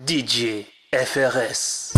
DJ FRS.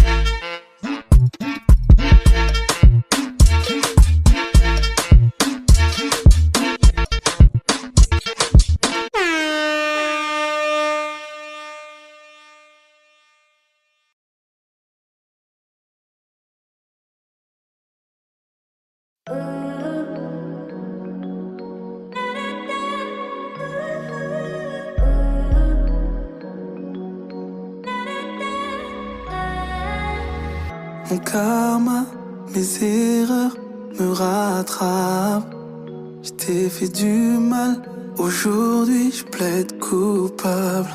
Mon karma, mes erreurs me rattrapent. Je t'ai fait du mal, aujourd'hui je plaide coupable.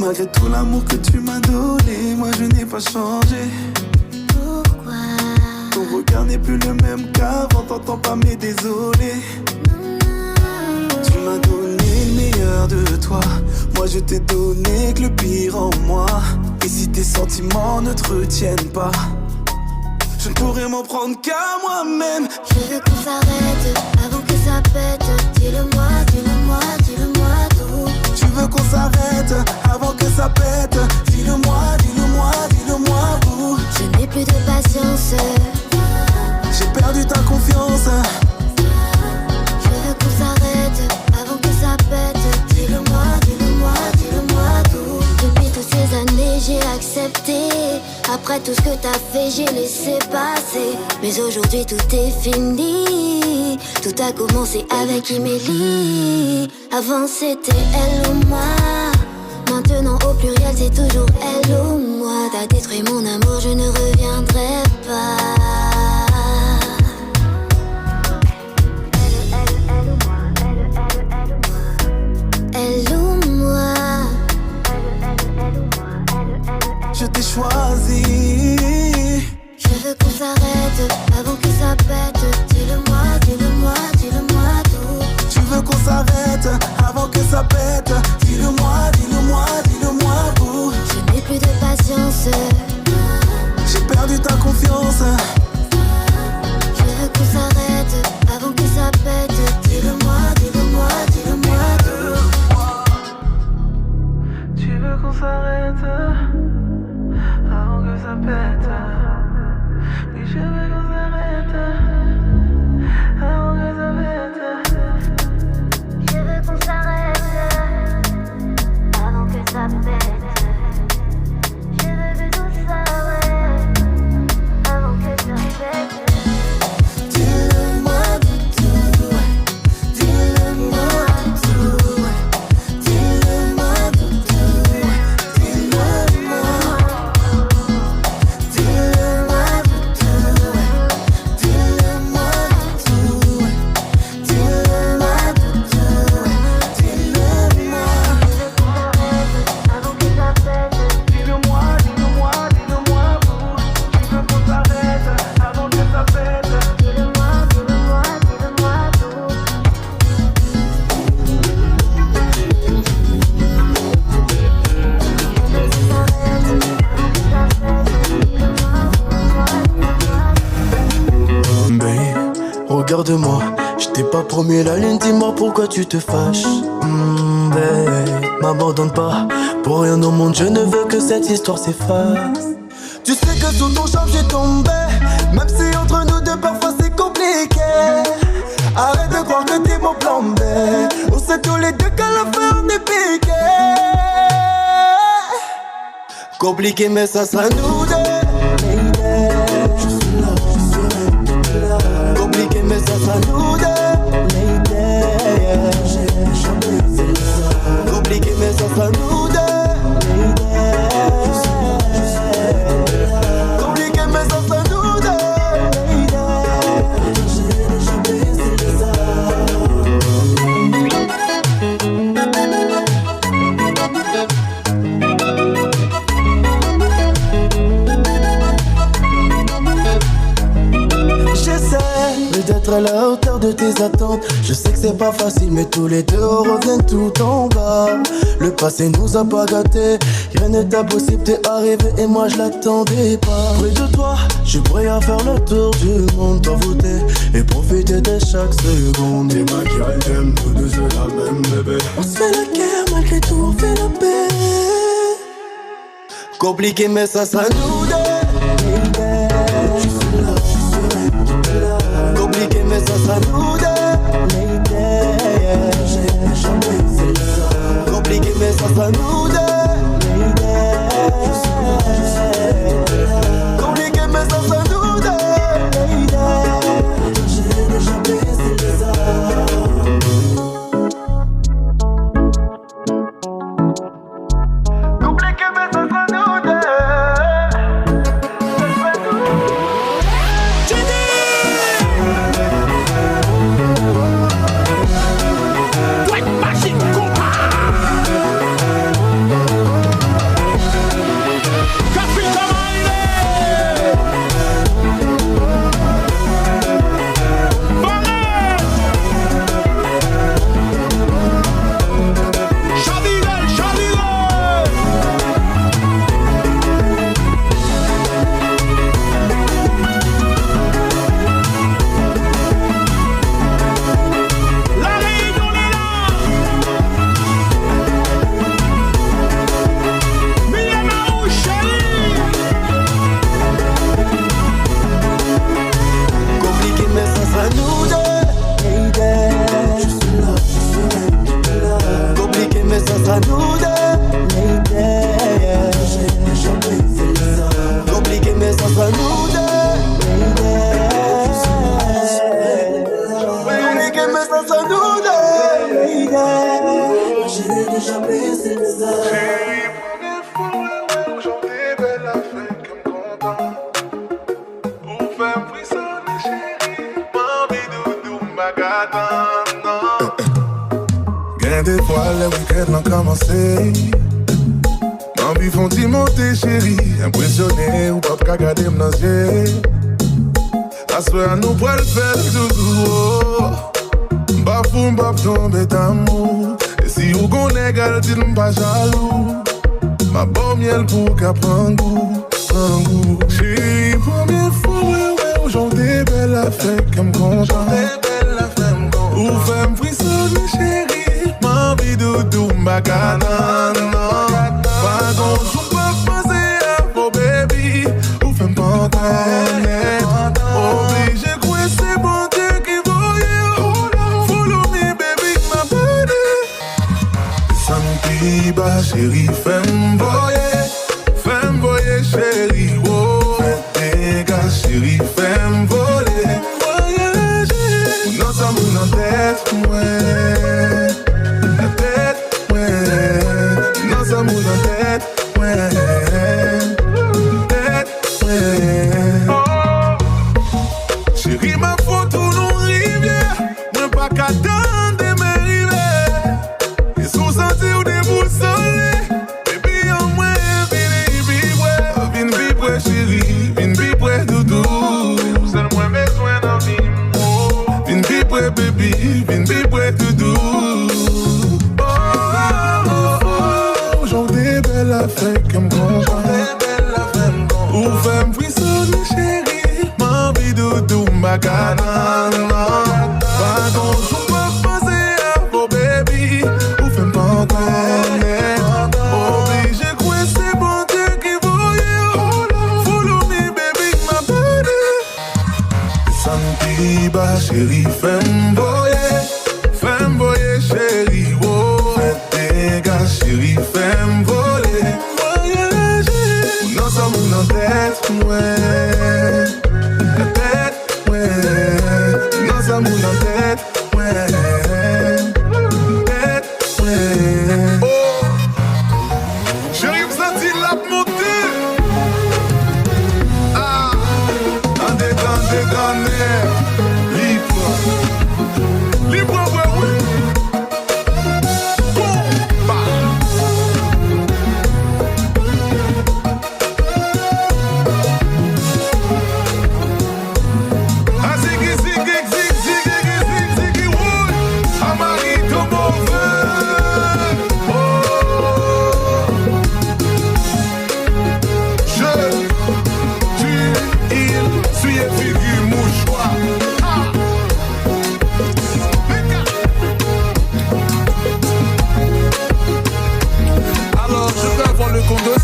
Malgré tout l'amour que tu m'as donné, moi je n'ai pas changé. Pourquoi? Ton regard n'est plus le même qu'avant, t'entends pas mais désolé. Tu m'as donné le meilleur de toi, moi je t'ai donné que le pire en moi. Et si tes sentiments ne te retiennent pas, je ne pourrais m'en prendre qu'à moi-même. Je veux qu'on s'arrête avant que ça pète. Dis-le-moi, dis-le-moi, dis-le-moi tout. Tu veux qu'on s'arrête avant que ça pète. Dis-le-moi, dis-le-moi, dis-le-moi vous. Je n'ai plus de patience. J'ai perdu ta confiance. Je veux qu'on s'arrête avant que ça pète. Dis-le-moi, dis-le-moi, dis-le-moi tout. Depuis toutes ces années j'ai accepté. Après tout ce que t'as fait j'ai laissé passer. Mais aujourd'hui tout est fini. Tout a commencé avec Emily. Avant c'était elle ou moi. Maintenant au pluriel c'est toujours elle ou moi. T'as détruit mon amour, je ne reviendrai pas. Elle ou moi. Je t'ai choisi. Je veux qu'on s'arrête avant que ça pète. Dis-le-moi, dis-le-moi, dis-le-moi tout. Tu veux qu'on s'arrête avant que ça pète. Dis-le-moi, dis-le-moi, dis-le-moi vous. Je n'ai plus de patience. J'ai perdu ta confiance. Je veux qu'on s'arrête avant que ça pète. Dis-le-moi, dis-le-moi, dis-le-moi tout. Tu veux qu'on s'arrête avant que ça pète. Oui, je veux qu'on s'arrête avant que ça pète. Je veux qu'on s'arrête avant que ça pète. Je veux qu'on s'arrête avant que ça pète. Dis-le-moi tout. Dis-le-moi tout. Dis-le-moi tout. Dis-le-moi. Dis-le-moi tout. Dis-le-moi tout. Dis-le-moi tout. Dis-le-moi. Avant que ça pète. Dis-le-moi, dis-le-moi, dis-le-moi vous. Tu veux qu'on s'arrête avant que ça pète. Dis-le-moi, dis-le-moi, dis-le-moi tout. Babe, regarde-moi, je t'ai pas promis la lune, dis-moi pourquoi tu te fâches. Babe, m'abandonne pas, pour rien au monde je ne veux que cette histoire s'efface. Tu sais que sous ton charme j'ai tombé, même si entre nous deux parfois c'est compliqué. Arrête de croire que t'es mon plan B, on sait tous les deux qu'à la fin on est piqué. Compliqué mais ça sera nous deux. Je suis là, je serai là. Compliqué mais ça sera nous deux. Compliqué mais ça sera nous deux. Compliqué mais ça sera nous deux. J'essaie d'être à la hauteur de tes attentes. Je sais que c'est pas facile mais tous les deux on revient tout en bas. Le passé nous a pas gâtés, rien n'est impossible, t'es arrivé et moi je l'attendais pas. Près de toi, je suis prêt à faire le tour du monde, t'envoûter et profiter de chaque seconde. T'es ma gueule, t'aimes, tous deux c'est la même bébé. On se fait la guerre, malgré tout on fait la paix. Compliqué mais ça nous donne. Compliqué mais ça nous donne. Compliqué mais ça nous donne. Compliqué mais ça nous donne. J'ai déjà baissé les armes. Compliqué mais ça nous donne. Des fois les week-ends ont commencé. M'envie font-ils monter chérie. Impressionné ou pas qu'à garder m'nos yeux. La soirée nous pourrait le faire doudou. Bafou m'baf tomber d'amour. Et si ou gon égal dis m'pas jaloux. Ma bon miel pour qu'à prendre goût. Chérie, première fois ouais aujourd'hui belle affaire qu'elle m'content. Ou fait m'frissonner chérie. M'envie doudou m'bagana. Pardon, je peux passer à vos baby. Ou fait m'pantaner. Obligé quoi c'est bon Dieu qui voyait. Follow me baby, ma body. Santi ba chérie, fais m'voyer chérie. Oh, fais tes gars chérie, fais m'voler. Voyager, non ça mou dans tête, ouais. Chérie, ma photo non rivière. Moi pas qu'à attendre mes rivières. Et sous sentir ou déboussolé. Baby, en moi, vin vibre, chérie. Vin vibre, doudou. C'est le moins besoin d'un vin. Vin vibre, baby. Vin vibre, doudou. Aujourd'hui, belle affaire qu'elle m'content. Ou fait m'frissonner chérie. M'envie doudou m'bagana. Pardon, je peux passer à vos baby. Ou fait m'pantaner. Obligé quoi c'est bon Dieu qui voyait. Follow me baby, ma body. Santi ba chérie, fais m'voyer chérie. Oh, fais tes gars chérie, fais m'voler. Voyager, non ça mou dans tête, ouais. La tête, ouais. Non ça mou dans tête, ouais. Tête, ouais. Oh, chérie, vous sentez la montée. Ah, attendez. Libre, ouais.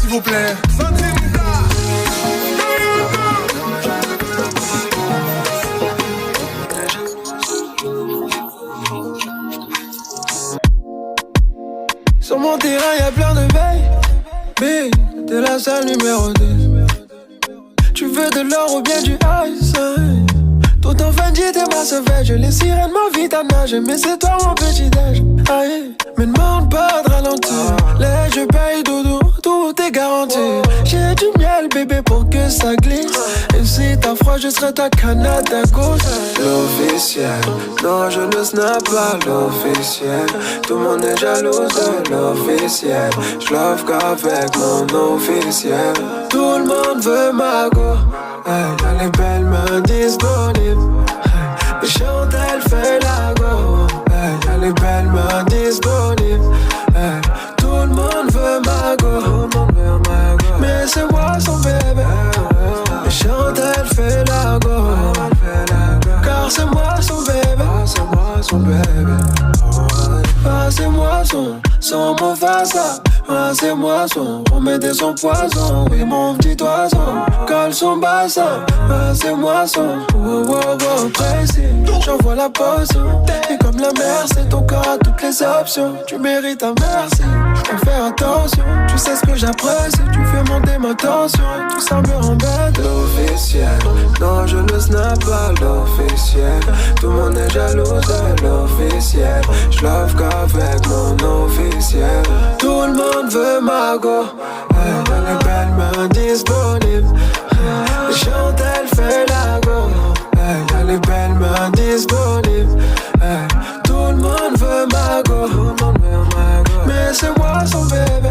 S'il vous plaît. Sur mon terrain y'a plein de baby. T'es la seule numéro 2. Tu veux de l'or ou bien du ice? Tout en Fendi, t'es ma sauvage. Les sirènes m'invitent à nager, mais c'est toi mon petit déj. Aïe, mais demande pas de ralentir. Les je paye doudou, tout est garanti. J'ai du miel bébé pour que ça glisse. Et si t'as froid, je serai ta Canada Goose. L'officiel, non je ne snap pas l'officiel. Tout le monde est jaloux de l'officiel. J'love qu'avec mon officiel. Tout le monde veut ma go. Y'a les belles mains disponibles. Les chantes, elle fait la go. Y'a les belles mains disponibles. Tout le monde veut ma go. Mais c'est moi son bébé. Les chantes, elle fait la go. Car c'est moi son bébé. C'est moi son bébé. C'est moi son Mufasa. C'est moi son, remettez son poison. Oui mon petit oiseau, colle son bassin. C'est moi son, précis. J'envoie la potion, et comme la mer c'est ton corps à toutes les options. Tu mérites un merci, j'dois faire attention. Tu sais ce que j'apprécie, tu fais monter ma tension. Et tout ça me rembête. L'officiel, non je ne snap pas l'officiel. Tout le monde est jaloux de l'officiel. J'love qu'avec mon officiel. Tout le monde veut ma go. Y'a les belles mains disponibles. Les chantes, elle fait la go. Y'a les belles mains disponibles. Tout le monde veut ma go. Mais c'est moi son bébé.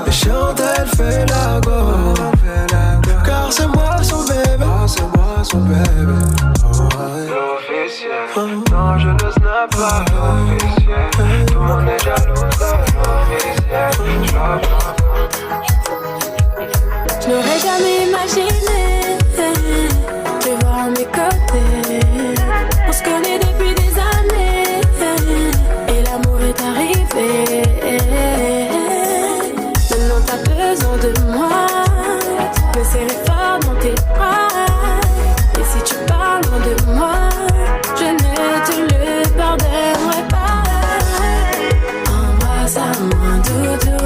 Les chantes, elle fait la go. Car c'est moi son bébé. C'est moi son bébé. L'officiel, non je ne snap pas l'officiel. Tout le monde est jaloux de l'officiel. Je n'aurais jamais imaginé te voir à mes côtés. On se connaît depuis des années et l'amour est arrivé. Maintenant t'as besoin de moi, me serrer fort dans tes bras. Et si tu parles loin de moi, je ne te le pardonnerai pas. Embrasse-moi doudou.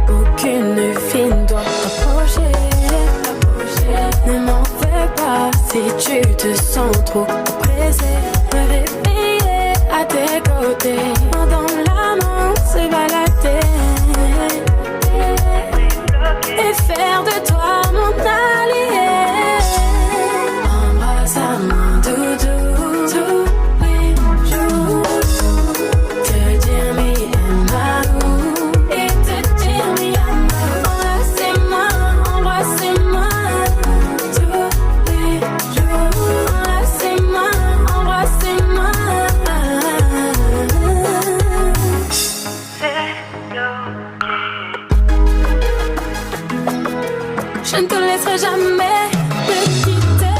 Aucune fille ne doit t'approcher. Ne m'en fais pas si tu te sens trop pressé. Me réveiller à tes côtés, dans l'amour se balader et faire de toi mon allié. Embrasse-moi doudou, tous les jours. Te dire mi amour. Je ne te laisserai jamais me quitter.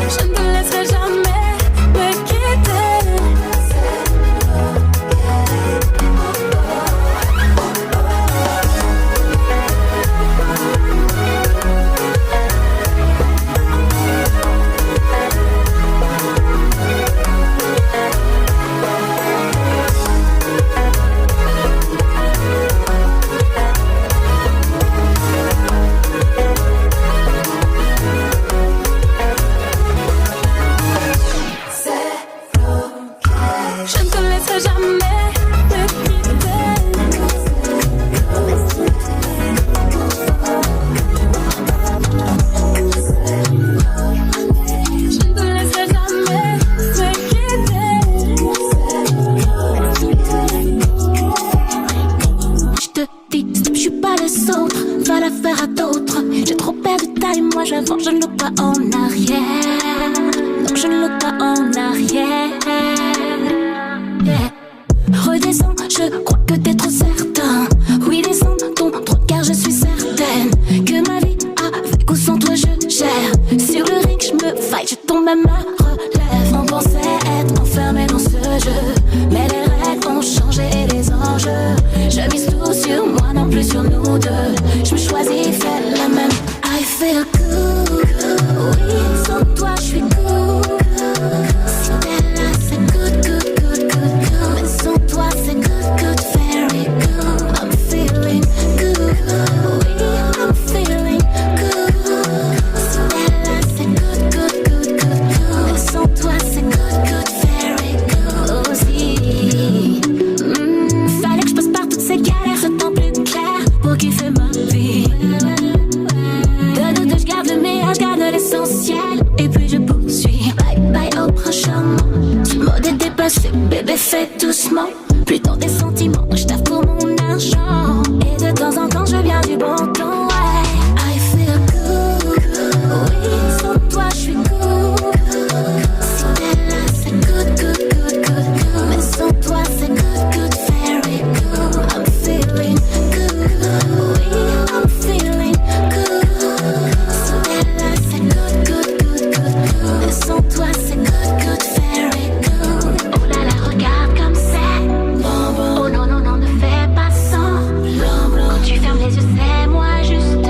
Je ne te laisserai jamais me quitter. j'avance, je ne look pas en arrière. Non, je ne look pas en arrière. Yeah. Redescends, je crois que t'es trop certain. sur moi, non plus sur nous deux. Je me choisis, fais la même. I feel good, oui, sans toi je suis good. Si t'es là c'est good, good, good, good, good. Mais sans toi c'est good, good, very good. I'm feeling good, oui, I'm feeling good. Si t'es là c'est good, good, good, good, good. Mais sans toi c'est good, good, very good aussi. Fallait que je passe par toutes ces galères, ce temps plus clair pour kiffer ma vie. Je garde le meilleur, je garde l'essentiel. Et puis je poursuis. Bye bye au prochain mot. Ce mode est dépassé, bébé fais doucement. Plus dans des sentiments, je taffe pour mon argent. Et de temps en temps je viens du bon temps, ouais. I feel good, oui, sans toi je suis good. Si t'es là c'est good, good, good, good, good. Mais sans toi c'est good, good, very good. I'm feeling good, oui, I'm feeling good. Sans toi c'est good, good, very good. Oh là là, regarde comme c'est. Oh non, non, non, ne fais pas sans. Quand tu fermes les yeux, c'est moi juste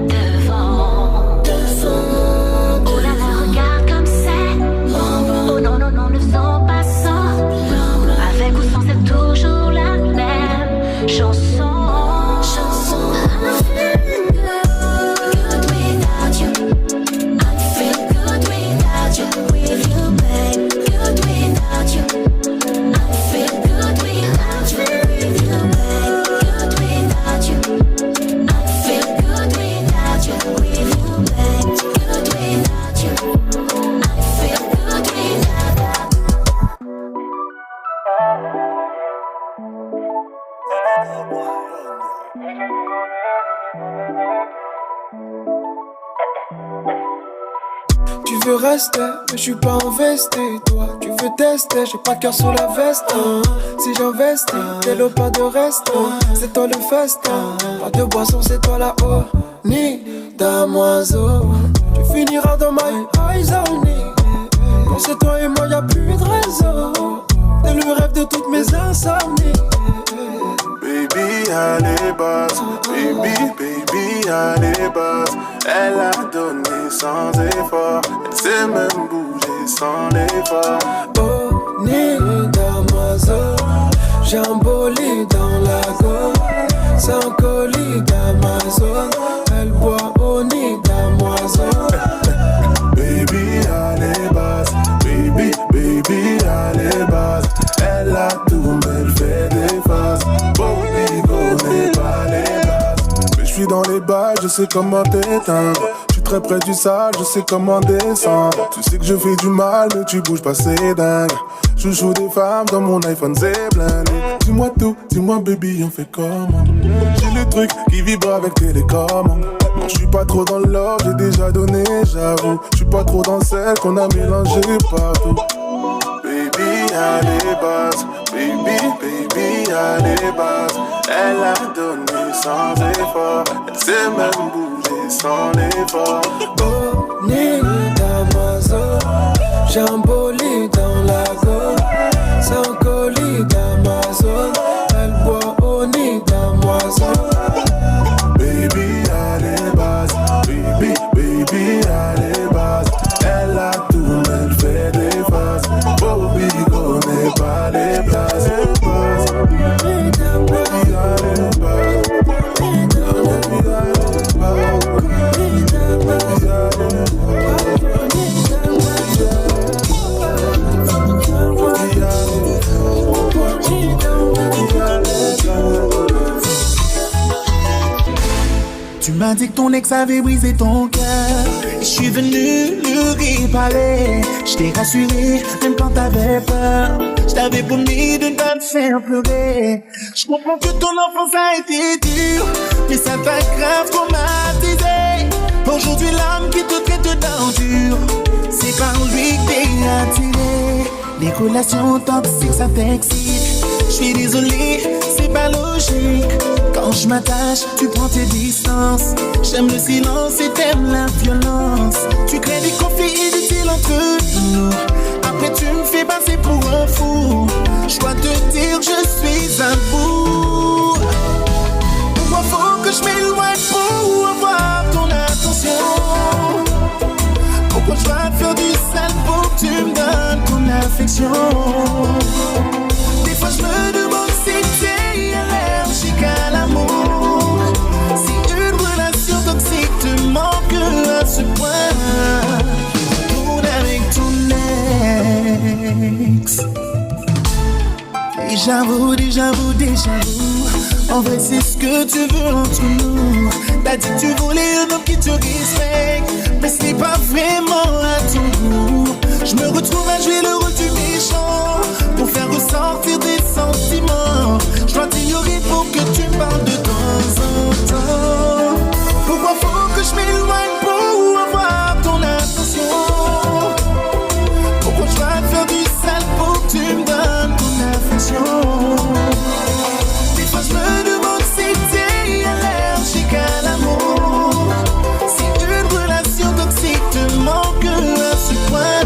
devant. Oh là là, regarde comme c'est. Oh non, non, non, ne faisons pas sans. Avec ou sans, c'est toujours la même chanson. Tu veux rester, mais je suis pas investi. Toi, tu veux tester, j'ai pas de cœur sous la veste. Si j'investis, t'es le pas de reste. C'est toi le festin, pas de boisson, c'est toi là-haut. Ni damoiseau, tu finiras dans my eyes only. Quand c'est toi et moi, y'a plus de réseau. T'es le rêve de toutes mes insomnies. Baby, allez basse, baby, baby, allez basse. Elle a donné sans effort, elle sait même bouger sans l'effort. Oh, ni damoiseau, j'ai un bolide dans la go. C'est un colis d'Amazon, elle boit au nid damoiseau. Baby, allez basse, baby, baby, allez basse. Elle a tout, mais elle fait des faces. Bobby connaît pas les bases. Mais je suis dans les bails, je sais comment t'éteindre. Je suis très près du sale, je sais comment descendre. Tu sais que je fais du mal, mais tu bouges pas, c'est dingue. Je joue des femmes dans mon iPhone, c'est blindé. Dis-moi tout, dis-moi baby, on fait comment? J'ai le truc qui vibre avec télécommande. Non, je suis pas trop dans l'or, j'ai déjà donné, j'avoue. Je suis pas trop dans celle qu'on a mélangé partout. Baby, allez basse, baby, baby, allez basse. Elle a donné sans effort, elle sait même bouger sans l'effort. Oh, ni damoiseau, j'ai un bolide dans la go. C'est un colis d'Amazon, elle boit au nid damoiseau. Baby, allez basse, baby, baby, allez basse. Elle a tout, mais elle fait des faces. Bobby connaît pas les places. Baby, allez basse. Tu m'as dit que ton ex avait brisé ton cœur. Je suis venu le réparer. Je t'ai rassuré, même quand t'avais peur. Je t'avais promis de ne pas te faire pleurer. Je comprends que ton enfance a été dure, mais ça t'a grave traumatisé. Aujourd'hui l'âme qui te traite d'endure, c'est par lui que t'es attiré. Les relations toxiques ça t'excite. Je suis désolé, c'est pas logique. Quand je m'attache, tu prends tes distances. J'aime le silence et t'aimes la violence. Tu crées des conflits inutiles entre nous. Après tu me fais passer pour un fou. Je dois te dire, je suis à bout. affection. Des fois je me demande si t'es allergique à l'amour, si une relation toxique te manque à ce point. Tourne avec ton ex. Déjà vu. En vrai c'est ce que tu veux entre nous. T'as dit que tu voulais un homme qui te respecte, mais c'est pas vraiment à ton goût. Je me retrouve à jouer le rôle du méchant pour faire ressortir des sentiments. Je dois t'ignorer pour que tu me parles de temps en temps. Pourquoi faut que je m'éloigne pour avoir ton attention? Pourquoi je dois te faire du sale pour que tu me donnes ton affection? Des fois je me demande si t'es allergique à l'amour, si une relation toxique te manque à ce point.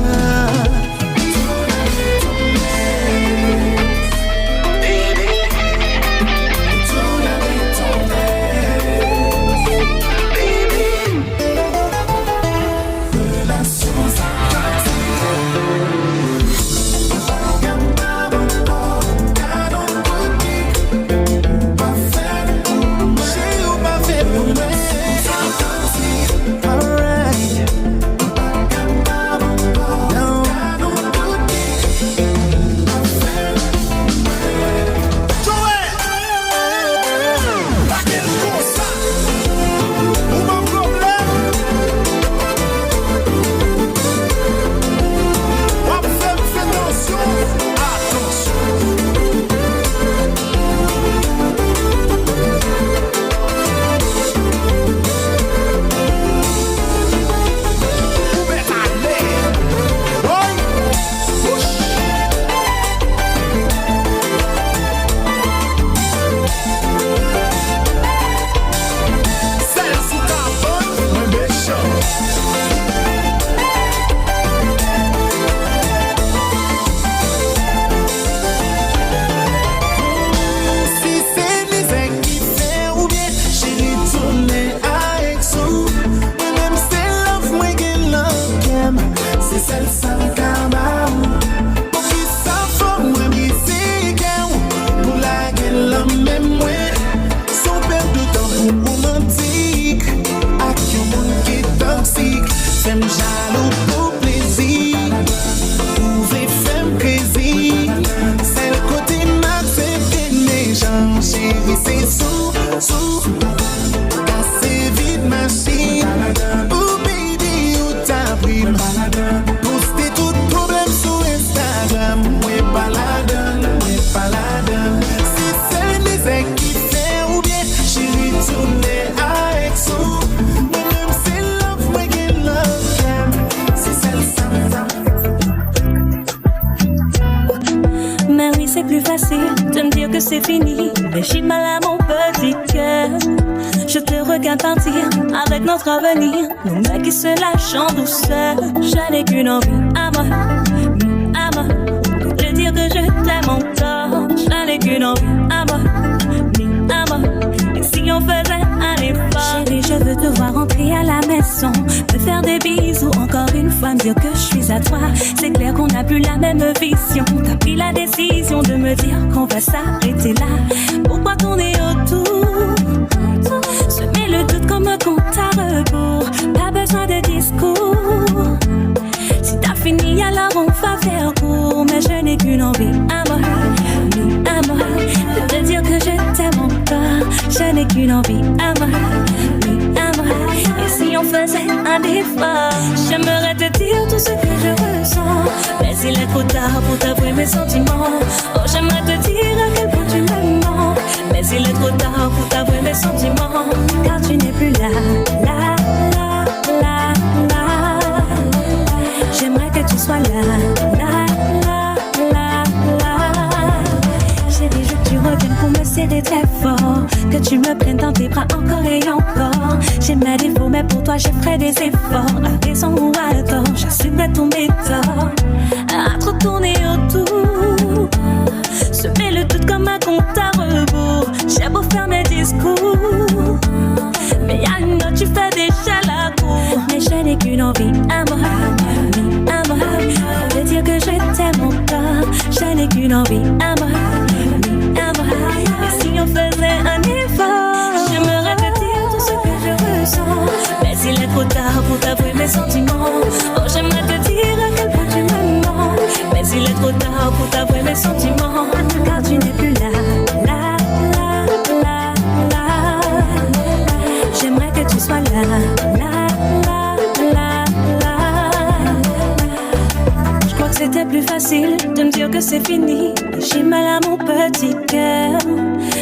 C'est fini, mais j'ai mal à mon petit cœur. Je te regarde partir avec notre avenir, nos mains qui se lâchent en douceur. Je n'ai qu'une envie, à moi, de dire que je t'aime encore. Je n'ai qu'une envie, à moi. Et si on faisait un effort? Chérie, je veux te voir rentrer à la maison, me faire des bisous, encore une fois me dire que je suis à toi. C'est clair qu'on n'a plus la même vision. T'as pris la décision de me dire qu'on va s'arrêter là. Pourquoi tourner autour? Semer le doute comme un compte à rebours. Pas besoin de discours. Si t'as fini alors on va faire court. Mais je n'ai qu'une envie, à moi, de te dire que je t'aime encore. Je n'ai qu'une envie, à moi. Et si on faisait un effort? J'aimerais te dire tout ce que je ressens, mais il est trop tard pour t'avouer mes sentiments. Oh, j'aimerais te dire à quel point tu m'aimes, mais il est trop tard pour t'avouer mes sentiments. Car tu n'es plus là. J'aimerais que tu sois là. Chérie, je veux que tu reviennes pour me serrer très fort, que tu me prennes dans tes bras encore et encore. J'ai mes défauts, mais pour toi je ferai des efforts. À raison ou à tort, j'assumerai tous mes torts. À trop tourner autour, semer le doute comme un compte à rebours. J'ai beau faire mes discours, mais y'a une autre, tu fais déjà la cour. Mais je n'ai qu'une envie, à moi, de dire que je t'aime encore. qu'une envie à moi. Et si on faisait un effort, j'aimerais te dire tout ce que je ressens. Mais il est trop tard pour t'avouer mes sentiments. Oh, j'aimerais te dire à quel point tu me mens. Mais il est trop tard pour t'avouer mes sentiments. Car tu n'es plus là. J'aimerais que tu sois là. Je crois que c'était plus facile de me dire que c'est fini. J'ai mal à mon petit cœur.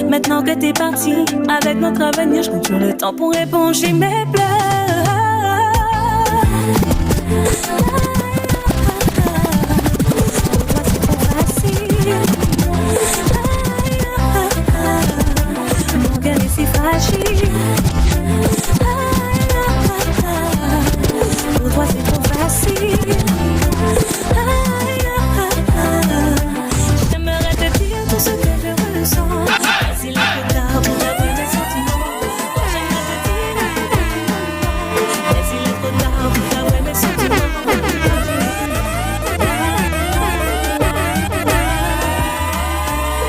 Maintenant que t'es parti, avec notre avenir, je compte sur le temps pour éponger mes pleurs. Mon cœur est si fragile. Pour toi c'est trop facile. J'aimerais te dire tout ce que je ressens. Mais s'il est trop tard pour t'avouer mes sentiments. J'aimerais te dire mais s'il est trop tard pour t'avouer mes sentiments.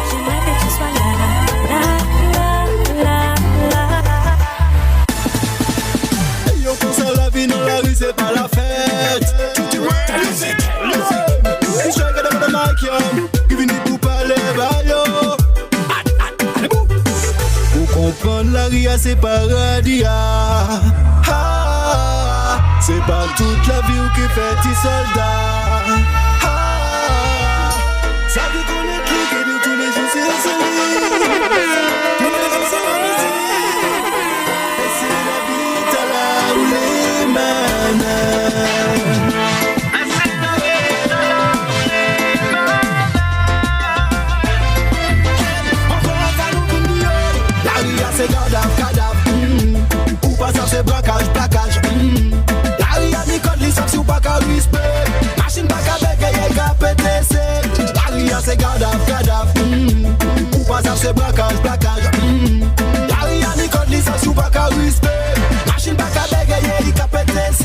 J'aimerais que tu sois là. Yo, pour ça la vie dans la rue c'est pas la fête. Ta musique. Je suis regarde dans le mic, yo. Giving it pour parler, bah yo. Pour comprendre la rue c'est paradis. C'est pas toute la vie qui fait tes soldats. Ça veut qu'on est cliqué de tous les jours, c'est celui. Et c'est la vie, t'as là où les mains. Encore un ballon pour nous, la rue c'est cadavre. Ou pas ça c'est braquage. La rue a Nicole, les sacs ou pas qu'à respect. Machine pas qu'à bégayer, qu'à PTC. La rue c'est cadavre. Ou pas ça c'est braquage. La rue a Nicole, les sacs ou pas qu'à respect. Machine pas qu'à bégayer, qu'à PTC.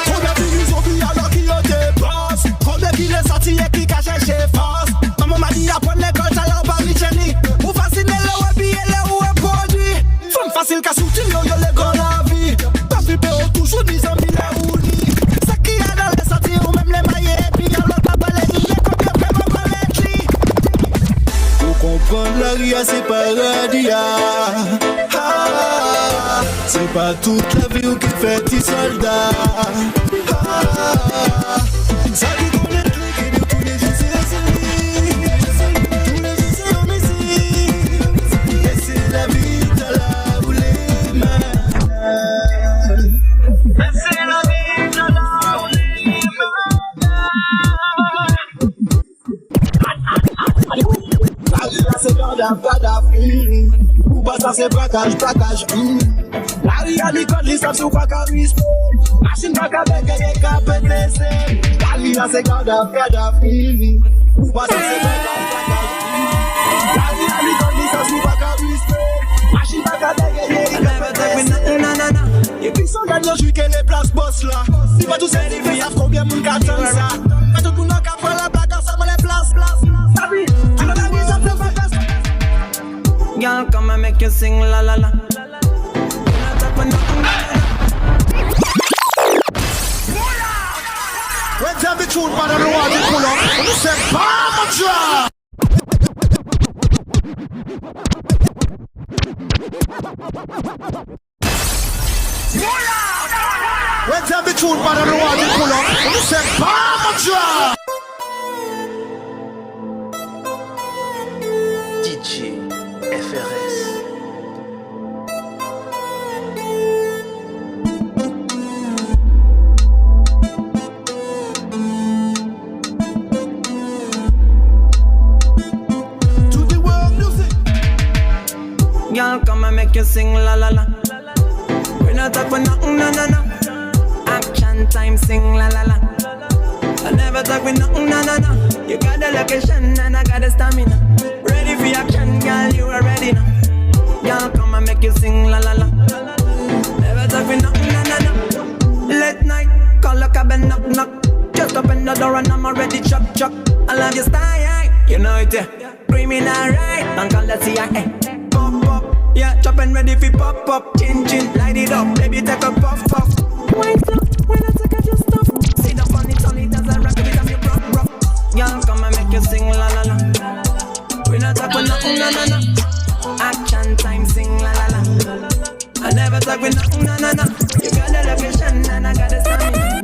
Combien de filles ont vu alors qu'ils ont des boss. Combien qui les sortis et qui cachent chez force. Maman m'a dit apprendre l'école, ça l'a pas mis Jenny. Pour fasciner le web et le web produit. Femme facile qu'à soutenir, yo les gars la vie. Pas flipper, on toujours 10 ans, mille à rouler. Ça qui a dans les sorties, ou même les maillets. Et puis alors pas balai, nous les copies, vraiment pas les clés. Pour comprendre la rue, c'est paradis. C'est pas toute la vie qui fait tes soldats. Ça dit qu'on est cliqué de tous les jours, c'est celui. Tous les jours, c'est homicide. Et c'est la vie, t'as là où les mains. Et c'est la vie, t'as là où les mains. La vie, c'est cadavre. Ou pas ça, c'est braquage. La rue a Nicole, les sacs ou pas qu'à respect. Machine pas qu'à bégayer, qu'à PTC. La rue a c'est cadavre. Ou pas ça c'est braquage. La rue a Nicole, les sacs ou pas qu'à respect. Machine pas qu'à bégayer, qu'à PTC. Et puis son gagnant joue que les places boss là. Si pas tout c'est fait, savent combien moun qu'attend ça. Pas tout moun qu'à prendre la bagarre, ça me les place. La vie, tu l'as mis, ça me fait face. Girl, come and make you sing la la la. When tell the truth, man, I don't want to pull up. You say, Mama Drop! When tell the truth, man, I don't want to pull up. You say, Mama Drop! DJ FRS. Girl, come and make you sing la la la. We not talk for nothing, no. Action time, sing la la la. I never talk with nothing, no. You got the location and I got the stamina. Ready for action, girl, you are ready now. Girl, come and make you sing la la la. Never talk with nothing, no. Late night, call a cab and knock. Just open the door and I'm already chuck. I love your style, You know it, yeah. Screaming alright, and call the CIA. Pop up, yeah, chop and ready for pop up. Chin chin, light it up, baby take a puff puff. Wine up, when I take a just stop. Sit up on it as I rock it, I'm your rock. Y'all come and make you sing la la la. We not talk with nothing, no no no. Action time, sing la la la. I never talk with nothing, no no no. You got the location and I got the stamina.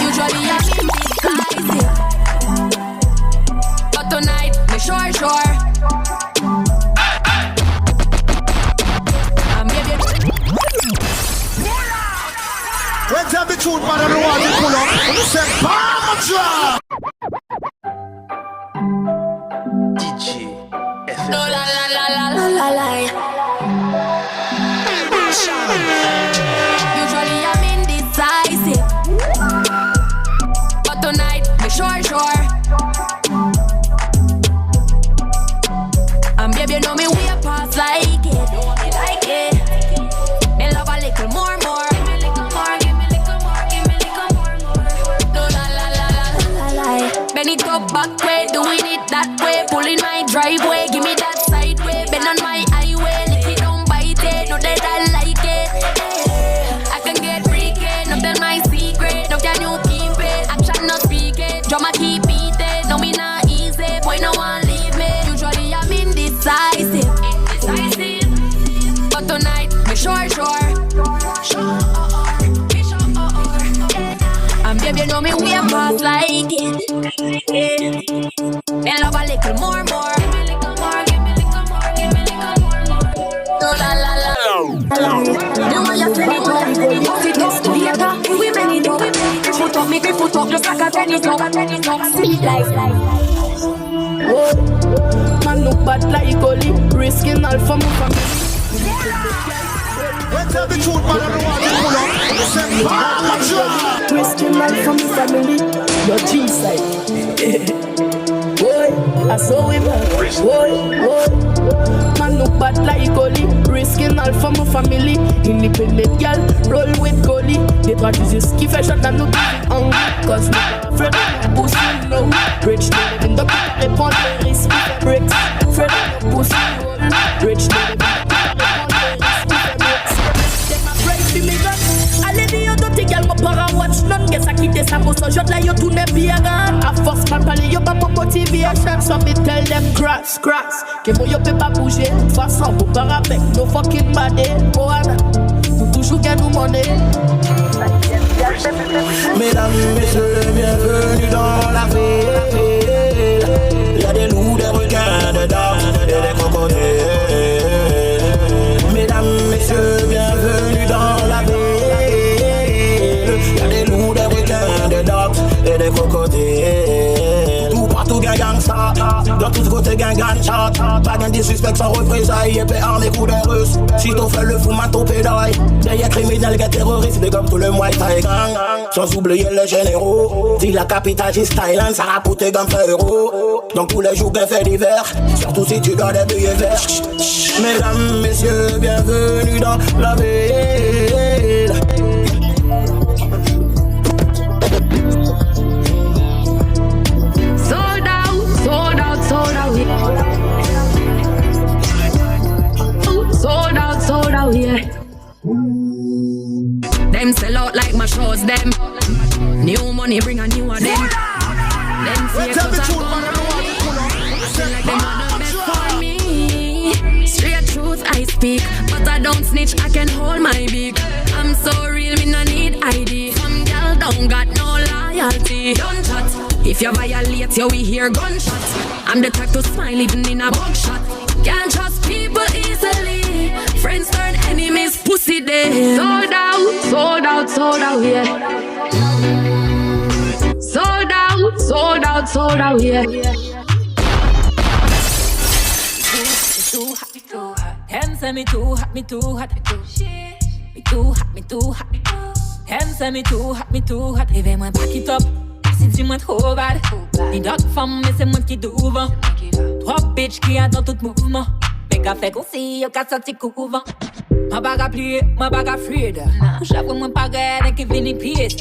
Usually I'm indecisive, but tonight me sure. When tell the truth, man, I don't want to pull up. You say, Palma drop. DJ FRS. No la la la la la la la. Usually I'm indecisive, but tonight me sure. And baby, you know me way past like it. Me love a little more. Bend it up back way, doing it that way. Pulling my driveway, give me that side way. Bend on my highway, lick it, don't bite it. Know that I like it, yeah. I can get freaky, no tell my secret. No can you keep it, action not speak it. Drama keep beating, no me not easy. Boy no one leave me, usually I'm indecisive. But tonight, me sure. And baby, you know me way past like it. Me love a little more. Give me little more. No la la la. You want your friend, we many do. Put up, make me put up, just like a tennis dog. Speed life. Whoa, man look bad like Oli, risking all for my family. When tell the truth, man, I don't want to pull up. You say, Palma drop. Risking all for my family. Your G-side. Boy, I saw him. Boy. Man look bad like Oli, risking all for my family. Independent girl, roll with Coli. They try to just give a shot and no give it cause me afraid of pussy no. Rich nigga in the pit, répond les risques, bricks. Afraid of pussy no. Rich nigga in the pit, répond les risques, bricks. Take my break, feel me gun. Allez, viens d'autres girl, mon para watch none. Guess I quitte ça pour ce jeu là, yo tout n'est bien grand. A force man parler, yo pas mon motivation. So me tell them cross. Que moi yo peut pas bouger. Façon pour para avec no fucking body. Moana, nous toujours gagne nous monnaie. Mesdames, messieurs, bienvenue dans la ville. Y'a des loups, des requins, des dames et des crocodiles. Mesdames, messieurs, bienvenue dans la ville. Y'a des loups, des requins, des dames et des crocodiles. Tout partout, gang ça. Dans tous côtés, gang chat. Pas d'un disrespect sans représailles. Et paix armé, coup des russes. Si t'en fais le fou, ma ton pédale. Derrière criminel, gars terroriste, des comme tout le Muay Thai gang. Sans oublier les généraux. Dit la capitale, c'est Thailand, ça rapporte comme frérot. Donc tous les jours, qu'un fait d'hiver. Surtout si tu dois des billets verts. Mesdames, messieurs, bienvenue dans la ville. Sold out here. Them sell out like my shows, them. New money bring a new one, them. Them fake out and come like them are the best for me. Straight truth I speak, but I don't snitch, I can hold my beak. I'm so real, me no need ID. Some girl don't got no loyalty. Don't chat, if you violate, you we hear gunshots. I'm the type to smile even in a buckshot. Can't trust people easily. Friends turn enemies, pussy day. Sold out, yeah. Sold out, yeah. Too hot. Hands say me too hot. Me too hot. Hands say me too hot. Even moi back it up. Si dis-moi trop bad. Les d'autres femmes, mais c'est moi qui d'ouvre. Trois bitches qui attendent tout mouvement. ka fè kon si yo ka soti kouvan. Ma baga plié, ma baga fluide. J'avoue moi pas gade qui vini pièce.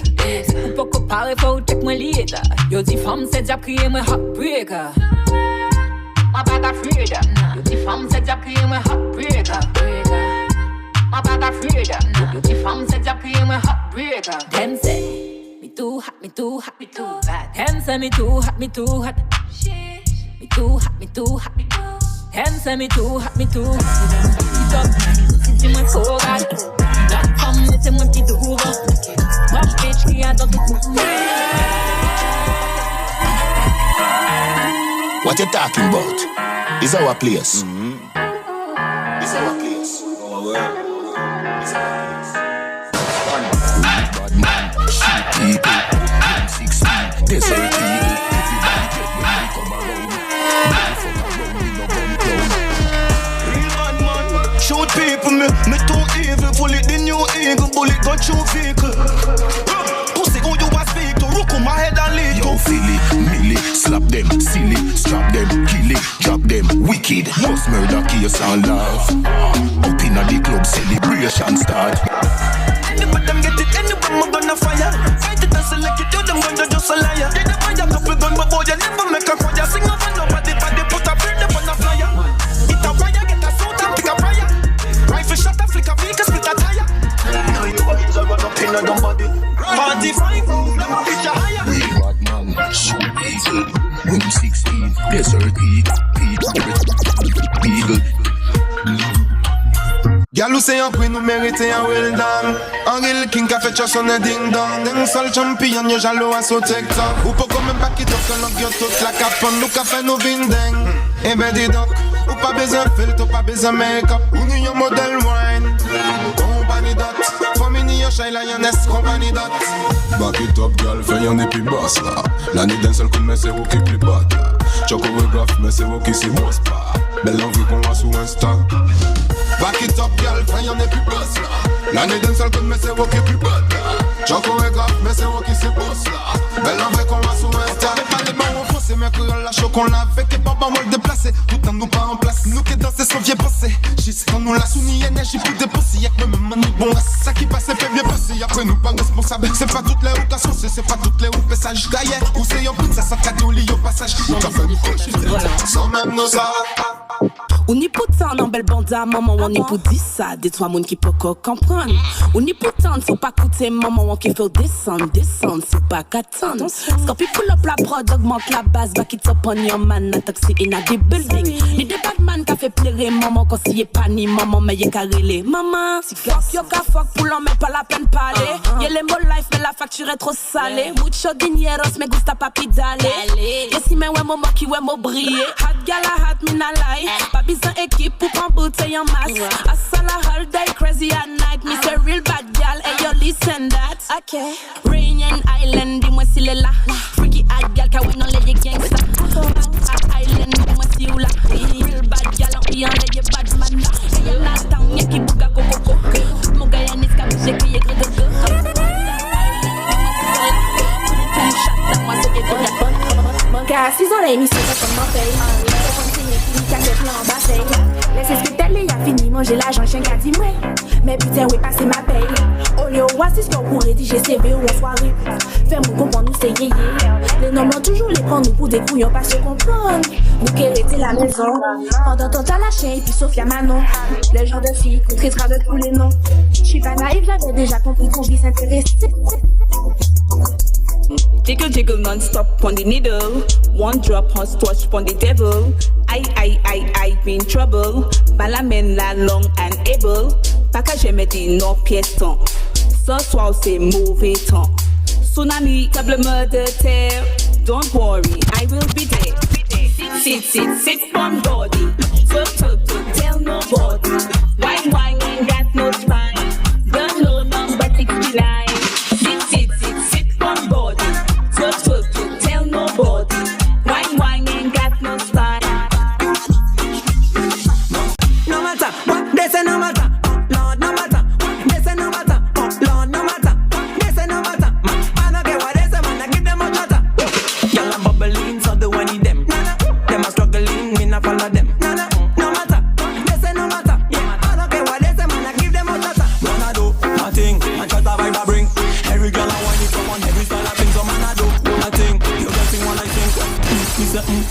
Ou pas qu'on parle faut check moi lié. Yo di femme c'est déjà crié moi heartbreaker. Ma baga fluide. Yo di femme c'est déjà crié moi heartbreaker. My bag of freedom. Beauty from said you play my heartbreaker. Them say me too hot, me too hot, me too bad. Them say me too hot, me too hot. Me too hot, me too hot, me too. Them say me too hot, me too hot. Eat up, c'est moi so bad. That femme c'est moi qui t'ouvre. Bob bitch qui a dans tout. What you talking about? Is our place. Is our place. Bad man, shoot people, 16, desert people. Everybody get when we come around. Fuck around, we no gun clown. Real bad man, shoot people, me too evil. Bullet the new eagle, bullet gun shoot vehicle. Pussy who you a speak to, rook on my head and lead to. Yo, Philly, Millie, slap them, silly, strap them, kill it, drop them, wicked. Most murder case and laugh. Up in the club, celebration start. Anybody them get it, anybody I'm gonna fire. Fight it and select it, you them gonna just a liar. They never have couple gun, but boy, you never make a choir. Sing up and nobody, but they put a bird up on a flyer. Hit a wire, get a suit and pick a fire. Rifle shot, a flick a vehicle, split a tire. Now you boys are run up in a dumb body. 45, let me pitch a higher. Real bad man, shoot people. Room 16, desert eagle. Galou c'est un prix nous mériter un well done. Un real king a fait chasse on a ding dong. D'un seul champion y'a jaloux à sauter que ça. Ou pas comme un paquet d'off que l'on gueule toute la capone. Nous qu'a fait nos vindeng. Eh ben dis donc, ou pas besoin de filtre, ou pas besoin de make-up. Ou nous y'a model wine. Compagnie dot, famille y'a shy la y'en est compagnie dot. Back it up girl, fais y'en est plus basse là. L'année d'un seul coup mais c'est vous qui plus bas là. Chocoregraphe mais c'est vous qui s'y bosse pas. Belle envie qu'on voit sur Insta. Back it up, girl, frère, y'en est plus boss là. L'année d'un seul coup, mais c'est vous qui est plus bad là. Chocoregraphe, mais c'est vous qui s'y bosse là. Belle en vrai qu'on va sur Insta. Mais pas les marrons foncés, mais que la choc qu'on avait. Et pas mal déplacé, tout en nous pas en place. Nous qui dansons sans vieux passé. Juste quand nous la soumis, énergie plus déposée. Y'a que même nous bon, c'est ça qui passe, fait bien passer. Après nous pas responsables. C'est pas toutes les roues qu'à saucer, c'est pas toutes les roues messages. Gaillé, ou c'est un pute, ça s'accade au lit au passage. Ou t'as fait nous cocher, sans même nos arts. On y pour ça, on belle banda, maman, on y pour dire ça. Des trois moun qui peut comprendre. On y pour tant, faut pas coûter, maman, on qui fait descendre, c'est pas qu'attendre. Scorpi pull up la prod, augmente la base, back it up on your man, a taxi in a the building. Ni des bad man qui fait plaire, maman, quand s'y est pas ni maman, mais y'a qu'à relé. Maman, si fuck, yo ka fuck, pour l'en mettre pas la peine parler. Y'a les mots life, mais la facture est trop salée. Mucho dineros, mais gusta papi dale. Y'a si mais ouais, maman qui ouais, mo briller. Hot gala, hot mina lie. Papi sans équipe pour prendre bouteille en masse. I saw a whole day crazy at night. Me say real bad gal, hey yo listen that. Okay. Rainian Island, dis-moi s'il est là. Freaky hot gal, car we non les gangsta. Island, dis-moi si ou là. Real bad gal, on y en les bad man. Hey yo la town, y'a qui bouga coco. Tout mon gars y'a nis cap, j'ai crié gros de deux. Car 6 ans l'émission comme mon pays. Laissez ce que t'es y'a fini, manger l'argent, chien qu'a dit moi. Mais putain, oui, passer ma paye. Au lieu où assiste pour rédiger CV ou en soirée. Fais-moi comprendre, nous c'est yéyé. Les noms m'ont toujours les prendre pour des couillons, pas se comprendre. Vous qui arrêtez la maison. Pendant ton temps, la chien et puis Sophia Manon. Le genre de fille qu'on traitera de tous les noms. J'suis pas naïve, j'avais déjà compris qu'on vit s'intéresser. Jiggle, jiggle non-stop on the needle. One drop hot touch on the devil. I be in trouble. Balamen la long and able. Pas qu'à jamais dit non piéton. Ce soir c'est mauvais temps. Tsunami, câblement de terre. Don't worry, I will be there. Sit on body. Talk, tell nobody. Wine, ain't got no spine. Don't know number 69. Sit on body. Talk, tell nobody. Wine, ain't got no style. No matter what they say, no matter. Lord, no matter. They say no matter. Lord, no matter. They say no matter. I don't care what they say, man. I give them a chatter. Y'all are bubbling, so do I need them. Them are struggling, me not follow them.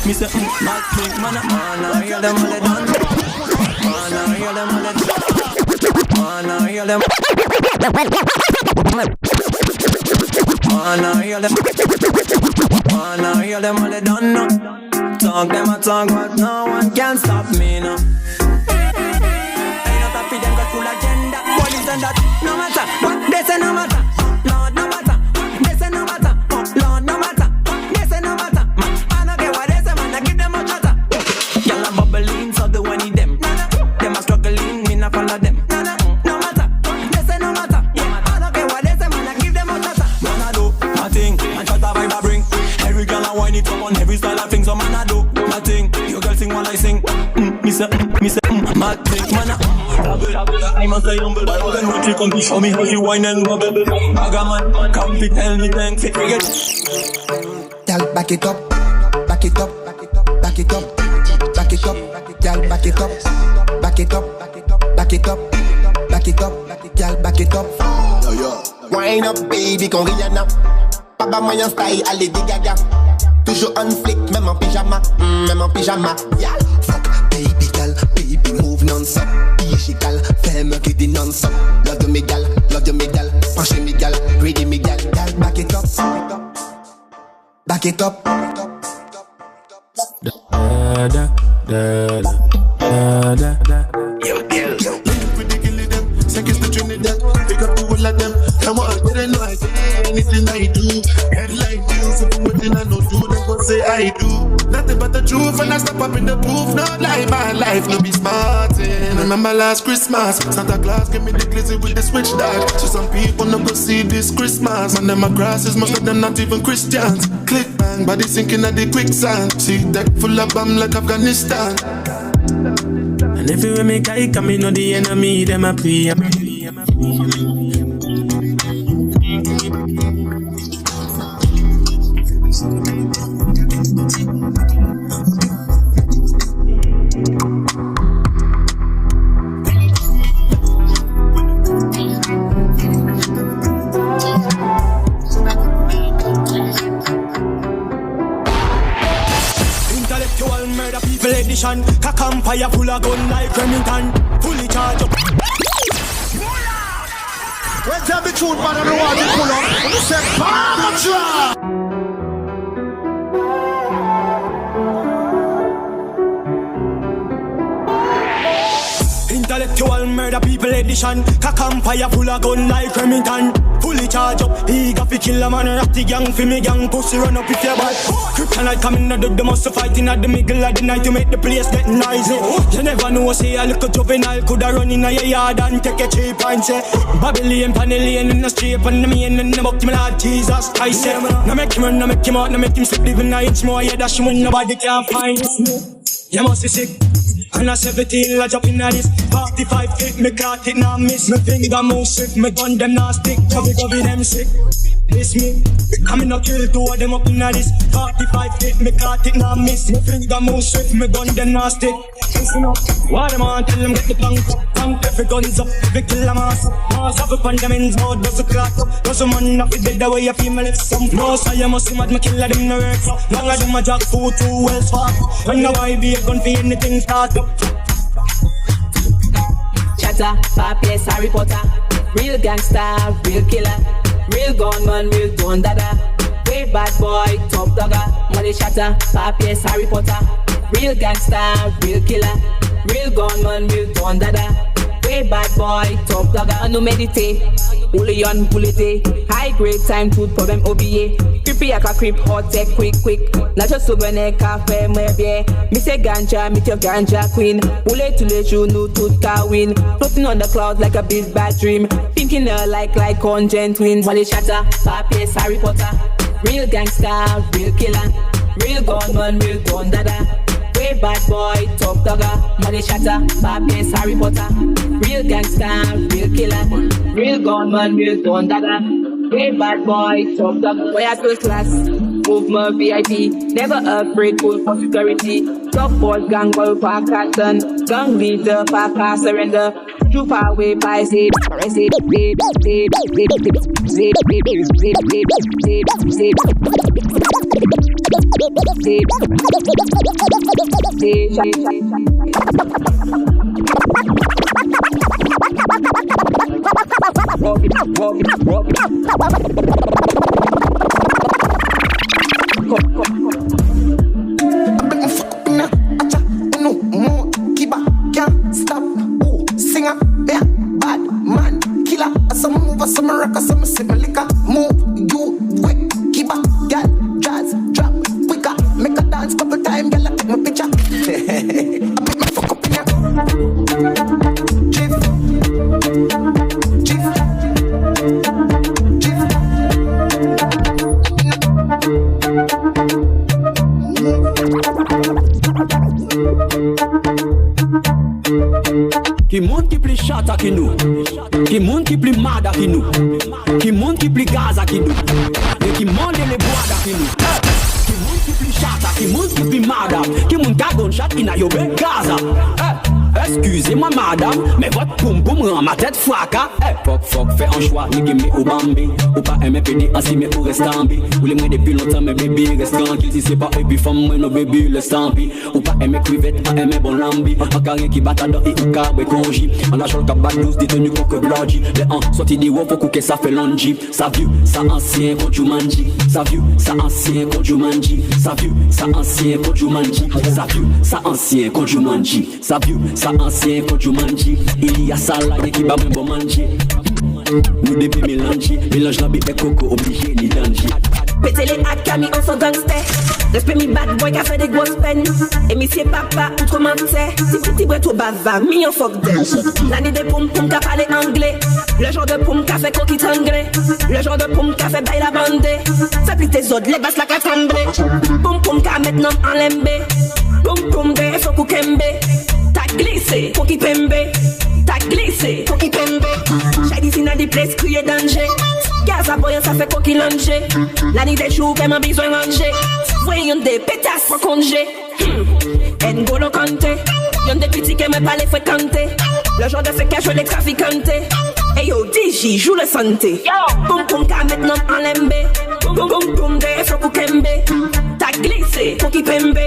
me say, mad thing, man. Man, hear them all done. Man, hear them all done. Man, hear them. Man, hear them. Man, hear them all done now. Talk them a talk, but no one can stop me now. Ain't not a feed them got full agenda. What is that? No matter what they say, no matter. Lord, no matter. They say no matter. Oh, Lord, no matter. They say no matter. I don't care what they say, man. I give them a chatter. Y'all a bubbling, so do I need them. Them a struggling, me not follow them. No matter. They say no matter. I don't care what they say, man. I give them a chatter. Man, I do my thing, and chatter vibe I bring. Every girl I whine it come on every style I think. So man I do my thing. Your girl sing while I sing. Me say, mad thing, man. I must say humble. Then when she come to show me how she whine and bubble. Agaman, come fit, tell me thanks. Girl, back it up, back it up, back it up, back it up. Girl, back it up, back it up, back it up, back it up. Girl, back it up. Wine up, baby, con Rihanna. Papa moyen style, allez Gaga. Toujours on flick, même en pyjama, même en pyjama. Y'all, fuck, baby girl, baby move non-stop. Digital, fais-moi que des non-stop. Love de mes gal, penché mes gal, ready mes gal. Gal, back it up, back it up. Da da da da da da. Yo, Pretty kill them, seconds to Trinidad. Pick up all of them. Come on, didn't know I say anything I do. Head like this, if I'm within I know do, they gon' say I do. Nothing but the truth, and I step up in the booth. Not like my life, no be smartin'. Remember last Christmas, Santa Claus gave me the glizzy with the switch dog. So some people no go see this Christmas. And them my grasses, most of them not even Christians. Click bang, body sinking at the quicksand. See deck full of bomb like Afghanistan. And if you make I come in on the enemy, them a play. Intellectual murder people edition. Kakam fire full of gun like Remington. Fully charged up. Let's have the truth, man, and the one you pull up. You say, Pamatra! Intellectual murder people edition. Kakam fire full of gun like Remington. Fully charged up, eager fi kill a man. Rock the gang fi me gang, pussy run up if you bad. Kryptonite coming out of the muscle fighting at the middle of the night to make the place get noisy. You never know, say a little juvenile coulda run in a your yard and take a cheap and say Babylon, Panellian in the street and the main and the buck to me Lord Jesus Christ. Now make him run, now make him out, now make him slip even an inch more. Yeah, dash when nobody can find. You must be sick. And a 17, I jump in at this 45 feet, me caught it, now miss. Me finger move swift, me gun them now stick. Cover them sick. This me, coming up kill two of them up in at this 45 feet, me caught it, now miss. Me finger move swift, me gun them now stick. Listen up, what them on, tell them get the plank. Every guns up, every kill a mass. Mass up upon them ends, mouth does a clock up. Does a man up with dead the way you feel me lips. Some no, so you must see mad, me kill them no work. Long as them a jack food too well far. When the YB a gun for anything start up. Chatter, Papier, Harry Potter. Real gangster, real killer. Real gunman, real gun dada. Way bad boy, top dogger. Money shatter, Papier, Harry Potter. Real gangster, real killer. Real gunman, real gun dada. Way bad boy, top dogger. No meditate, only on bullet. High grade time food problem OBA. Creepy like a creep, hot tech, quick. Not just souvenir, cafe, maybe. Me say ganja, meet your ganja queen. Bullet to let you know tooth car win. Floating on the clouds like a big bad dream. Thinking her like content twins. Money shatter, Papier, Harry Potter. Real gangster, real killer. Real gunman, real gun dada. Way bad boy, top dogger. Money shatter, Papier, Harry Potter. Real gangster, real killer. Real gunman, real gun dada. Way bad boy, top dogger. Boy at first class, movement VIP. Never afraid, full for security. Top boss, gang boy, park carton. Gang leader, park car surrender. Too far away, by say, Qui monte qui plus chata qui nous, qui monte qui plus mada qui nous, qui monte qui plus gaza qui nous, et qui monte les bois qui nous. Qui monte qui plus chata, qui monte qui plus mada, qui monte gagon chat in a yobe gaza. Excusez-moi madame, mais votre poum poum rend ma tête fracas. Fuck, fais un choix, ni gimme ou bambi. Ou pas aimer pédé ainsi mais ou reste en bi. Ou les moins depuis longtemps mais bébé reste tranquille. Si c'est pas et puis femme moi no bébé le stampi. Ou pas aimer crevette, pas aimer bon lambi. En carré qui bat dans et ou carré conji. En lâchant le cabat douce, détenu coque blodgy. Les ans, sorti des wop, faut que ça fait longi. Ça vieux, ça ancien, quand tu mangi. Ça vieux, ça ancien, quand tu mangi. Ça vieux, ça ancien, quand tu mangi. Ça vieux, ça ancien, quand tu mangi. Ça vieux, ça ancien, quand tu mangi. Il y a ça là, qui va même bon manger. Nous depuis mélange la bête coco, obligé ni danger. Pété les Akami, on s'en gangster. Respect mi bad boy qui a fait des grosses peines. Et monsieur papa, autrement c'est. Si petit brett au bava, mi en fuck d'elle. L'année des poum poum qui a parlé anglais. Le genre de poum qui a fait coquille anglais. Le genre de poum qui a fait bail la bande. Fais plus tes autres, les basses la catamblée. Poum poum qui a maintenant en lembé. Poum poum de faut kembe. T'as glissé, pour qui pembe. T'as glissé, pour qui pembe. J'ai dit si n'a des places crier danger. Gaz à boyan ça fait quoi qu'il longe. La nuit des jours qu'elle m'a besoin ranger. Voyons des pétasses pour congé. N'Golo Kanté. Y'en des petits qui me pas les fréquenter. Le genre de fait que je les traficanter. Hey yo DJ joue le santé. Boum boum ka maintenant en lembe. Boum boum boum de faut pour kembe. T'as glissé pour qui pembe.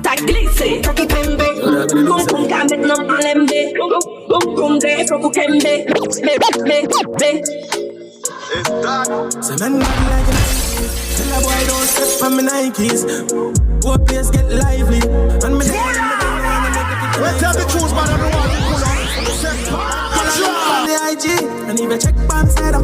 T'as glissé pour qui pembe. Boum boum ka maintenant en lembe. Boum boum de faut pour kembe. C'est man body like a Nike. Tell a boy don't step on my Nikes. What place get lively? And me let's tell the truth, man. I don't want to pull up. On the IG, and even check bomb side up.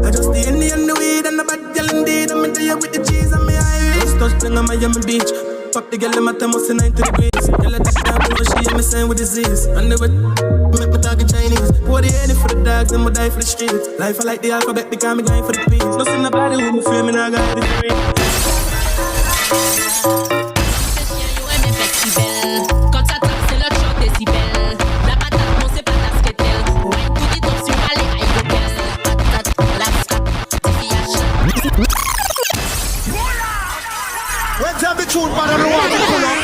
I just the Indian, the weed, and the bad girl indeed. I'm into you with the cheese and me Irish. Just touch down on Miami Beach. Fuck the girl in my thermos in 90 degrees. Girl I take that over, she and me saying with disease. And they would make me talk in Chinese. Pour the honey for the dogs and me die for the streets. Life I like the alphabet, they call me going for the peace. No see nobody who me feel me, now I got the free. Quand ça tape, c'est le choc décibel. La patate, non, c'est pas ta sketelle. Wine to the top, sur aller à Igokel. La patate, la frappe, tifiage. Let's have the truth, man. I don't want to pull up.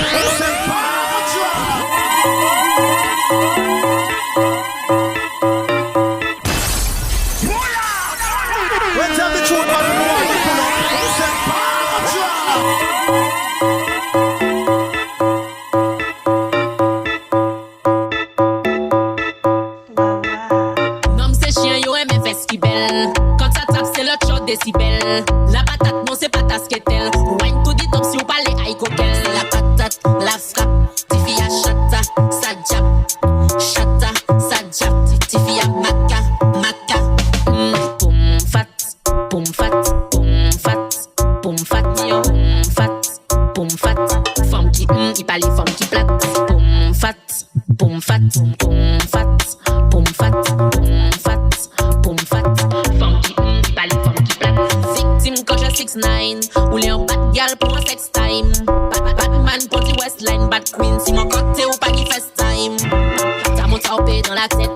Let's have the truth, man. I don't want to pull up. Décibel. La patate, non, c'est pas ta sketelle. Wine to the top, si on parle à coquel. La patate, la frappe, tifia chata, sa jab. Chata, sa jab, tifia maca, maca. Poum fat, poum fat, poum fat, poum fat, yo. Poum fat, femme qui il parle femme qui plate. Poum fat, poum fat, poum fat, poum fat, poum fat, poum fat. Femme qui il parle femme qui plate. Victime quand j'ai 6'9", ou les en bad gal pour un sex time. Batman pour the Westline, bad queen, si mon côté ou pas qui first time. T'as mon taupé dans la tête.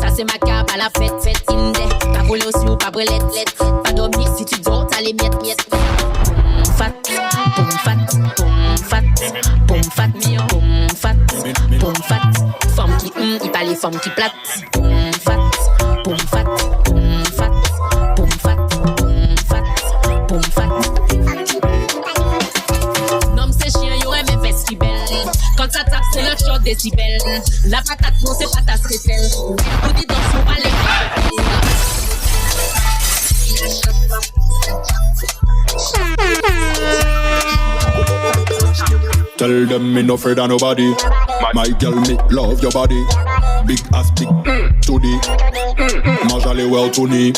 Ça c'est ma cape à la fête, indé. Pas voler aussi ou pas brelette, pas dormir si tu dors, t'as les miettes. Poum fat, poum fat, poum fat, poum fat, poum fat, poum fat. Femme qui il parle femme qui plate. Poum fat, poum fat, poum fat, poum fat, poum fat, poum fat. décibels. La patate, non, c'est pas ta stretelle. Tout dit dans son palais. Tell them me no afraid of nobody. My girl, me love your body. Big ass, big tootie. Marjale well to me.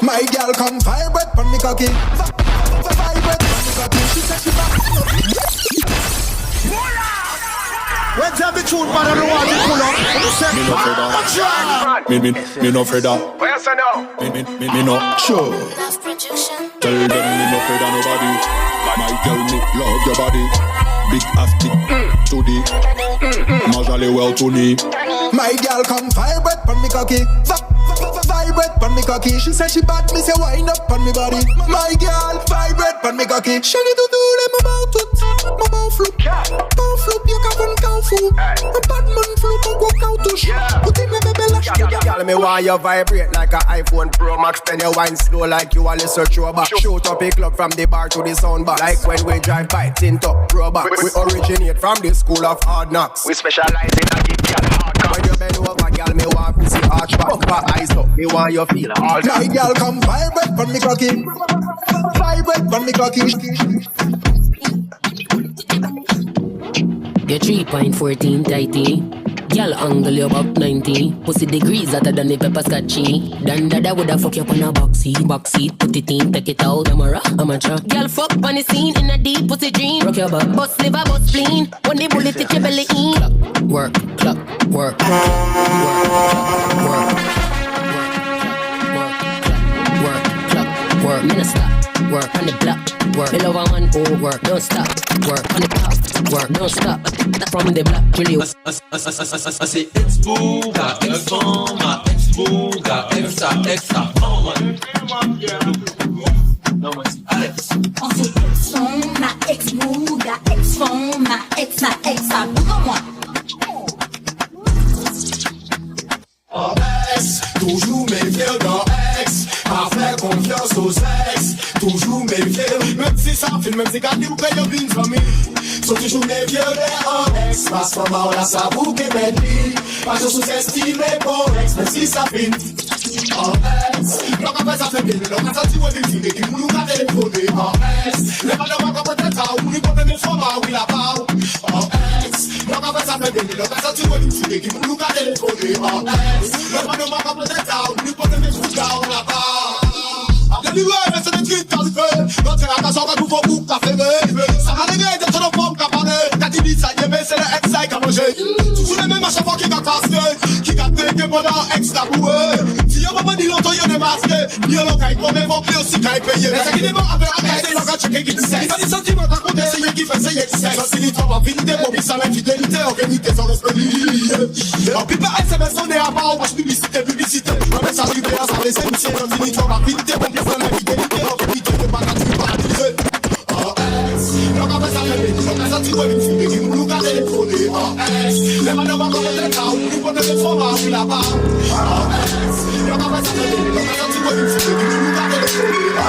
My girl come vibrate pon me cocky. Vibrate pon me cocky. She said she back. Let's have the tune, man. I don't want to pull up. Me no afraid of. Yes, I know. Me no. Sure. Tell them me no afraid of nobody. My girl, me love your body. Big ass, big tootie. Marjale well to me. My girl come vibrate pon me cocky. Vibrate pon me cocky. She said she bad, me say wind up pon me body. My girl vibrate pon me cocky. Chérie doudou, les mamans toutes. Maman flou, pan flou, you can kung fu. A bad man flou, mon go cow touche. Put in me baby lash. Girl, me want you vibrate like a iPhone Pro Max. Then you wine slow like you a listen throw back. Shoot up a club from the bar to the sound bar. Like when we drive by, tint up, pro back. We originate from the school of hard knocks. We specialize in a give girl hard cock. When you bend over, girl, me want to see arch back. Back eyes up, me want you feel all that. My girl come vibrate pon me cocky. Vibrate pon me cocky. You're 3.14 tighty. Girl angle you about 90. Pussy degrees hotter than the pepper scotchy. Dan dada woulda fuck you up on a backseat, put it in, take it out, camera, amateur. Girl fuck on the scene in a deep pussy dream. Rock your back, bust liver, bust spleen. When the bullet hit your belly in. Clock, work. Me no stop. Work on the block, work. Me love one work, don't stop. Work on the top, work, don't stop. From the block, Julio. C'est ex-bouga, ex-femme, ex-bouga, ex-a, non, moi, allez. On c'est ex-femme, ex-bouga, ex-femme, ex-a, moi. En ex, toujours méfier dans ex. Pas faire confiance aux ex. Toujours méfier, même si ça fait, même si quand tu payes une famille. Sont toujours méfier en ex. Parce qu'en bas on a sa boucle et belle. Pas de sous-estimer pour ex, même si ça fait. En ex, l'on après ça fait bien, l'on a senti où est-il qui nous a téléphoné. En ex, les balles de ma peut-être ça, ou nous peut même format, oui là-bas. En ex, l'on après ça fait bien, l'on a senti où est-il qui nous a téléphoné. En ex, les balles de ma peut-être ça, ou nous peut même format, oui là-bas. Anyway, c'est des trucs qu'on fait. Notre attention va tout faire pour ta femme. Ça va les gars, t'es trop fort qu'à parler. Quand tu dis ça, y est, mais c'est le ex-side qu'à manger. Toujours les mêmes à chaque fois qui t'a cassé. Qui t'a pété pendant ex-taboué. Si y'a pas dit longtemps, y'a des masques. Y'a l'occaille, qu'on même rempli aussi qu'à y payer. Mais c'est qui démarre avec c'est l'occaille, checker qui te sait. Il a des sentiments à compter, c'est y'a qui fait, c'est y'a qui sait. Facilite, on va finiter, pour qu'il s'en infidélité, organité sans respect. En plus, par SMS, on est à part, on va publicité. On va s'arriver à s'en laisser, monsieur, on finit, on va finiter, pour qu'il s'en infidélité, organité, de pas naturel, pas naturel. Oh, ex, l'on va ça fait béni, on a senti où une fille qui nous a téléphoné. Oh, ex, les madame va peut-être là, ou nous peut même format, oui là-bas. Oh, ex, l'on va ça fait béni, on a senti où une fille qui nous a téléphoné. Oh,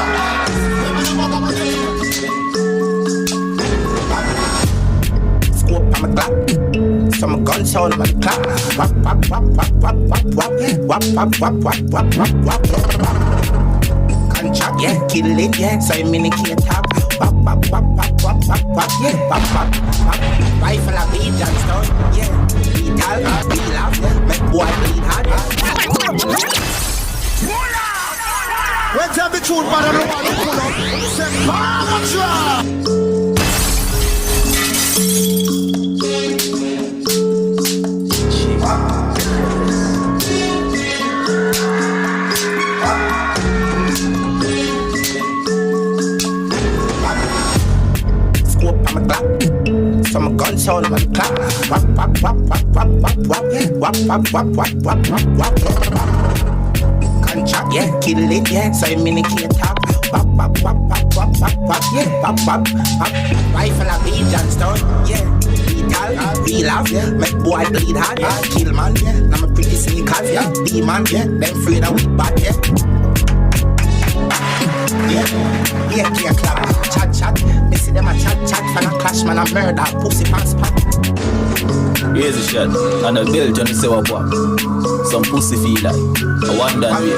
ex, les madame va peut-être Scope on my clock, some gun sound on my clock. Wap wap wap wap wap wap wap wap wap wap wap wap wap wap. Contract, yeah, kill it, yeah. So I'm in the key top. Wap wap wap wap wap wap wap, yeah. Wap wap wap. Rifle a beat and stone, yeah. Beat all, beat loud, yeah. Make boy bleed hard, yeah. Let's have the tune, man. I don't want to pull up. Say, Mama Drop. Some gun sound on the clock. Wap wap wap wap wap wap wap wap wap wap wap wap wap wap. Contract, yeah, kill it, yeah. So I'm in the key top. Wap wap wap wap wap wap wap, yeah. Wap wap wap. Rifle a beat and stone, yeah. Beat all, real off, yeah. Make boy bleed hard, yeah. Kill man, yeah. Now I'm pretty sneakers, yeah. Demon, yeah. Them afraid of we bad, yeah. Yeah, clap, chat, me see them a chat, fan a clash, man a murder, pussy pants pop. Here's a shot. And a belt, you say what? Some pussy feel like a one done way.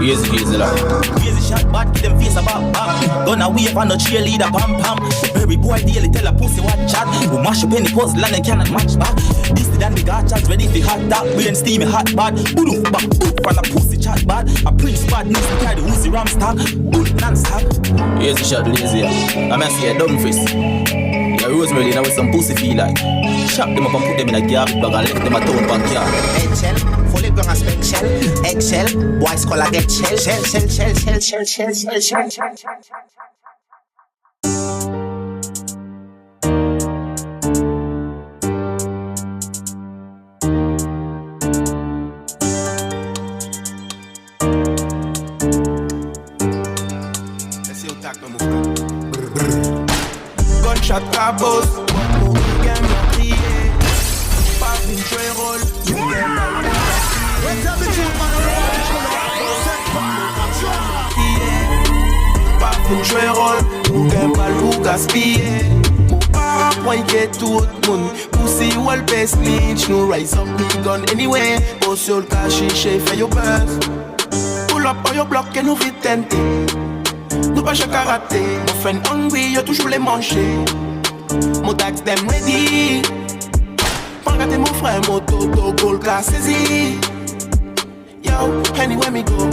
Here's the line. Here's a shot, bad, give them face a bam bam. Gonna wave on a cheerleader, pam pam. Very boy daily tell a pussy what chat. We mash up any puzzle and they cannot match back. This the damn the gotchas ready for hot that. We ain't steamy hot bad. Boodoo back, boop from a pussy chat bad. A prince bad needs to carry the Uzi ram stock. Boot non-stop. Here's a shot, lazy. I'm gonna see a dumb face. Yeah, Rosemary now with some pussy feel like. Chop them up and put them in a garbage bag and left them a town backyard. Eggshell, fully grown and spec shell. Eggshell, boys call a get shell. Shell. Let's see how tack me move. Gunshot cabos. Ou gen bal ou gaspiller. Ou para point get tout moun. Pussy wall best leech. No rise up me gun anyway. Boss your cash, she fait your buzz. Pull up on your block et nous vite tenter. Nous pas chaque karaté. Mon friend hungry, yo toujours les manger. Mon tax them ready. Pas rater mon frère, mon toto gold ka saisi. Yo, anywhere me go.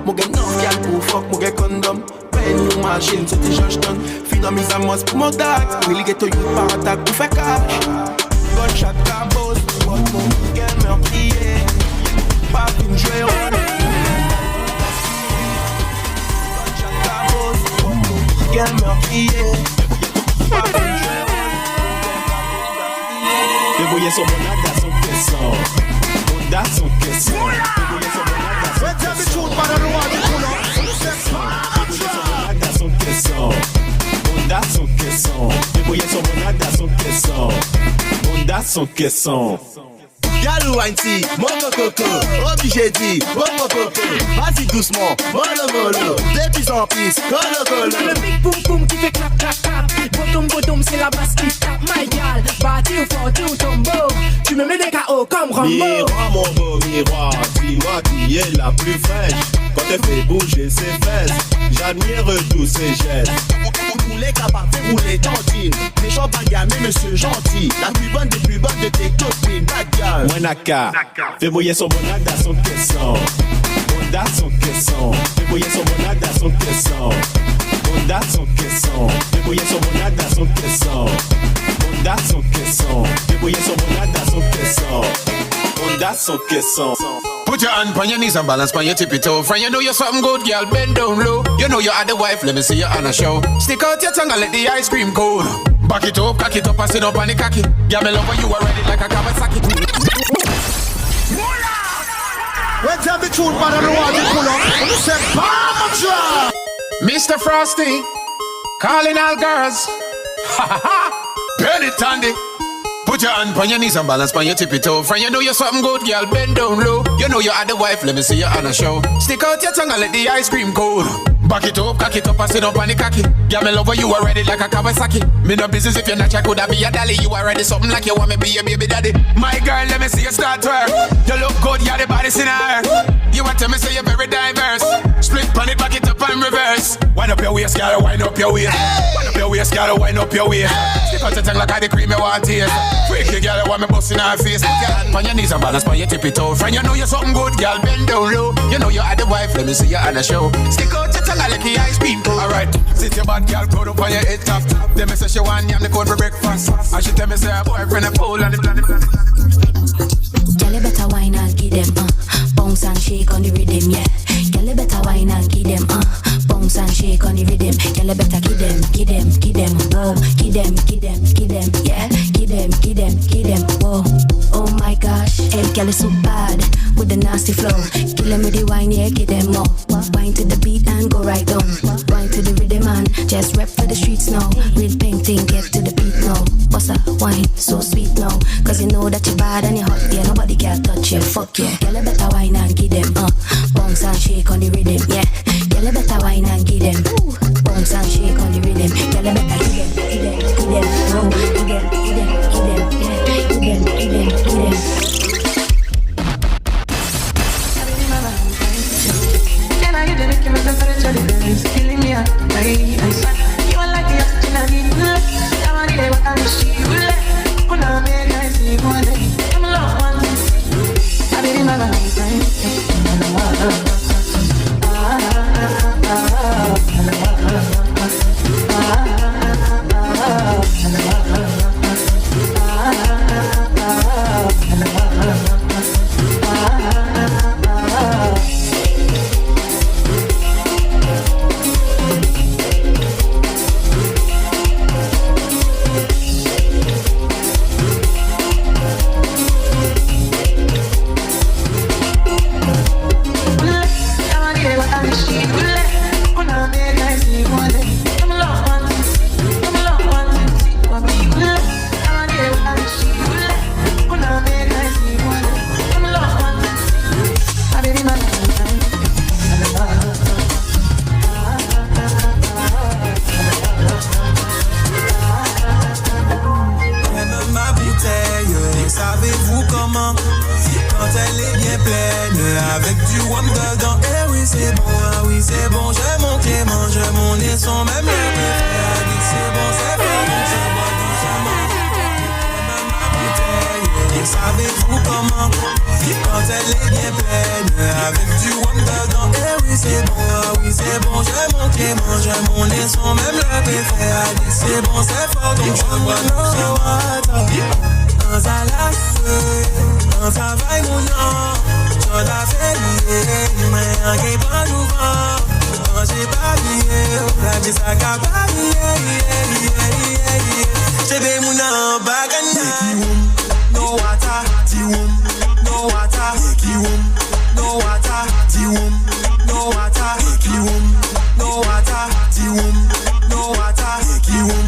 Mon gen non gal pour fuck, mon gen condom. New machine, so t'es Georgetown. Freedom is a must pour mon tax. Will get to you par attaque pour faire cash. Gunshot cabos, what mon girl meurtrier. Pas une jouer rôle. Gunshot cabos, what mon girl meurtrier. Pas une jouer rôle. Débrouiller son monade à son caisson. Monade son caisson. Débrouiller son monade à son caisson. Monade son caisson, débrouiller son monade à son caisson. Monade son caisson. Galou Ainsi, mono coco, obligé dit, mono coco. Vas-y doucement, mollo, de plus en plus, colo. Le big boom boom qui fait clap clap clap. Bottom c'est la basse qui tape. My gal, bâti ou fort ou tombeau. Tu me mets des KO comme Rambo. Miroir mon beau miroir, dis-moi qui est la plus fraîche. Quand elle fait bouger ses fesses, j'admire tous ses gestes. Pour les capables, pour les tantines. Les champagnes gamins, monsieur gentil. La plus bonne des plus bonnes de tes copines, bad girl. Monaca, fais bouiller son monade à son caisson. Monade son caisson, fais bouiller son monade à son caisson. Monade son caisson, fais bouiller son monade à son caisson. Monade son caisson, fais bouiller son monade à son caisson. Monade son caisson. Put your hand on your knees and balance on your tippy toe. Friend, you know you're something good, girl, bend down low. You know you are the wife, let me see you on a show. Stick out your tongue and let the ice cream cold. Back it up, cock it up and sit up on the cocky. Yeah, me love when you are ready like a Kawasaki. Let's have the tune, man, on the wall, you pull up. Say, Palm Mr. Frosty, calling all girls. Ha ha ha, burn it, Tandy. Put your hand on your knees and balance on your tippy toe. Friend, you know you're something good, girl, bend down low. You know you are the wife, let me see you on a show. Stick out your tongue and let the ice cream cold. Back it up, cock it up and sit up on the cocky. Yeah, me love when you are ready like a Kawasaki. Me no business if you're not, I could have be a dolly. You are ready something like you want me be your baby daddy. My girl, let me see you start twerk. You look good, you're the baddest in her. You want to me say you're very diverse. Split on it, back it up and reverse. Wind up your waist, girl, wind up your waist. Wind up your waist, girl, wind up your waist. Stick out your tongue like I the cream you want taste. Freaky girl, you want me busting her face. Put your hand on your knees and balance on your tippy toe. Friend, you know you're something good, girl, bend down low. You know you are the wife, let me see you on a show. Stick out your tongue like the ice cream. Alright, sit your bad girl, crowd up on your head top. Then me say she want yam the code for breakfast. And she tell me say her boyfriend a pole and the blah. Girl, you better wine and give them bounce and shake on the rhythm, yeah. Girl, you better wine and give them bounce and shake on the rhythm. Girl, you better give them, whoa. Give them, yeah. Give them, whoa. Oh my gosh, hey, girl is so bad with the nasty flow. Kill them with the wine, yeah, give them more. Wine to the beat and go right down. Wine to the rhythm and just rep for the streets now. Real painting, get to the beat now. What's that wine, so sweet now. Cause you know that you're bad and you're hot, yeah. Nobody can touch you, fuck yeah. Girl, you better wine and give them bounce and shake on the rhythm, yeah. Girl, you better wine and give them bounce and shake on the rhythm. Girl, you better give them, yeah. savez-vous comment? Quand elle est bien pleine, avec du rhum dedans. Eh oui c'est bon, ah oui c'est bon. Je mon Clément, je mon nez son même le préféré. C'est bon, c'est bon, je bois doucement. Et savez-vous comment? Quand elle est bien pleine, avec du rhum dedans. Eh oui c'est bon, ah oui c'est bon. Je mon Clément, je mon nez son même le préféré. C'est bon, c'est fort, donc je bois doucement. Dans sa lasse, dans sa vaille mon nom, j'en ai fait lier, mais un qui pas souvent, quand j'ai pas lié, la vie ça qu'a pas lié, j'ai bé mon nom, bagana, no water, diwum, no water, kiwum, no water, diwum, no water, kiwum, no water, diwum, no water, kiwum,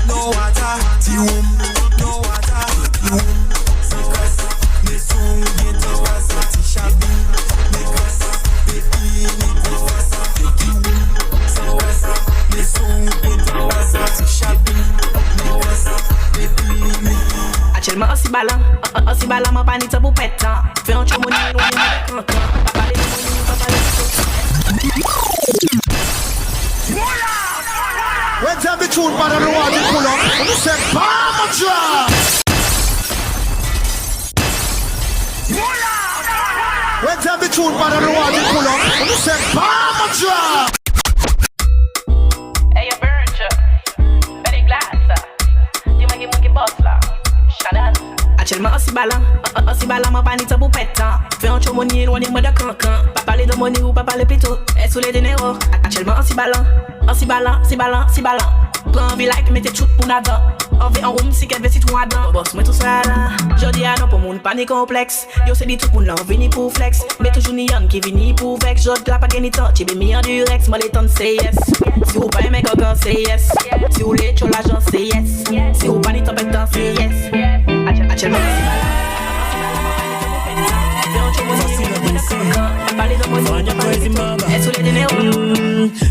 no water, diwum. Actuellement, aussi ballant, ma panite pour pétant. Fais un chomoni, on est content. Pas parler de mon pas parler de When tell the truth, man, I don't want to pull up. You say, bomb drop. When tell the truth, man, I don't want to pull up. You say, bomb drop. Hey, you virgin. Very glad, dis-moi qui boss là. Chanel. Actuellement, aussi ballant, ma panite pour pétant. Fais un chomoni, éloignez-moi de cancan. Pas parler de money ou pas parler plutôt. Et sous les dinero. Actuellement, aussi ballant. Prends vie like, mettez tout pour nada. Envie en room, si qu'elle veut si tout à dedans. Boss, moi tout ça là. Jodi à non pour mon panique complexe. Yo, c'est dit tout pour l'envie pour flex. Mais toujours ni y'en qui vini pour vex. Jod la pas gagné tant, tu bé mis en durex. Moi les temps, say yes. Si vous pas aimé coquin, say yes. Si vous les chou l'agent, say yes. Si vous pas ni tempête, say yes. Actuellement,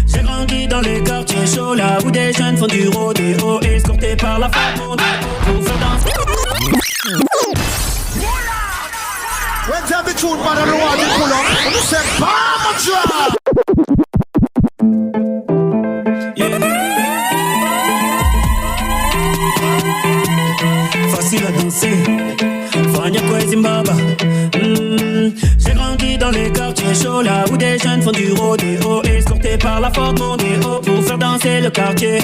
j'ai grandi dans les quartiers chauds, là où des jeunes font du rodéo, escortés par la femme pour faire danser. When tell the truth, man, I don't want to pull up. You say, bomb drop. Facile à danser, Fanya Zimbabwe. J'ai grandi dans les quartiers chauds, là où des jeunes font du rodéo, escortés par la Ford Mondeo pour faire danser le quartier.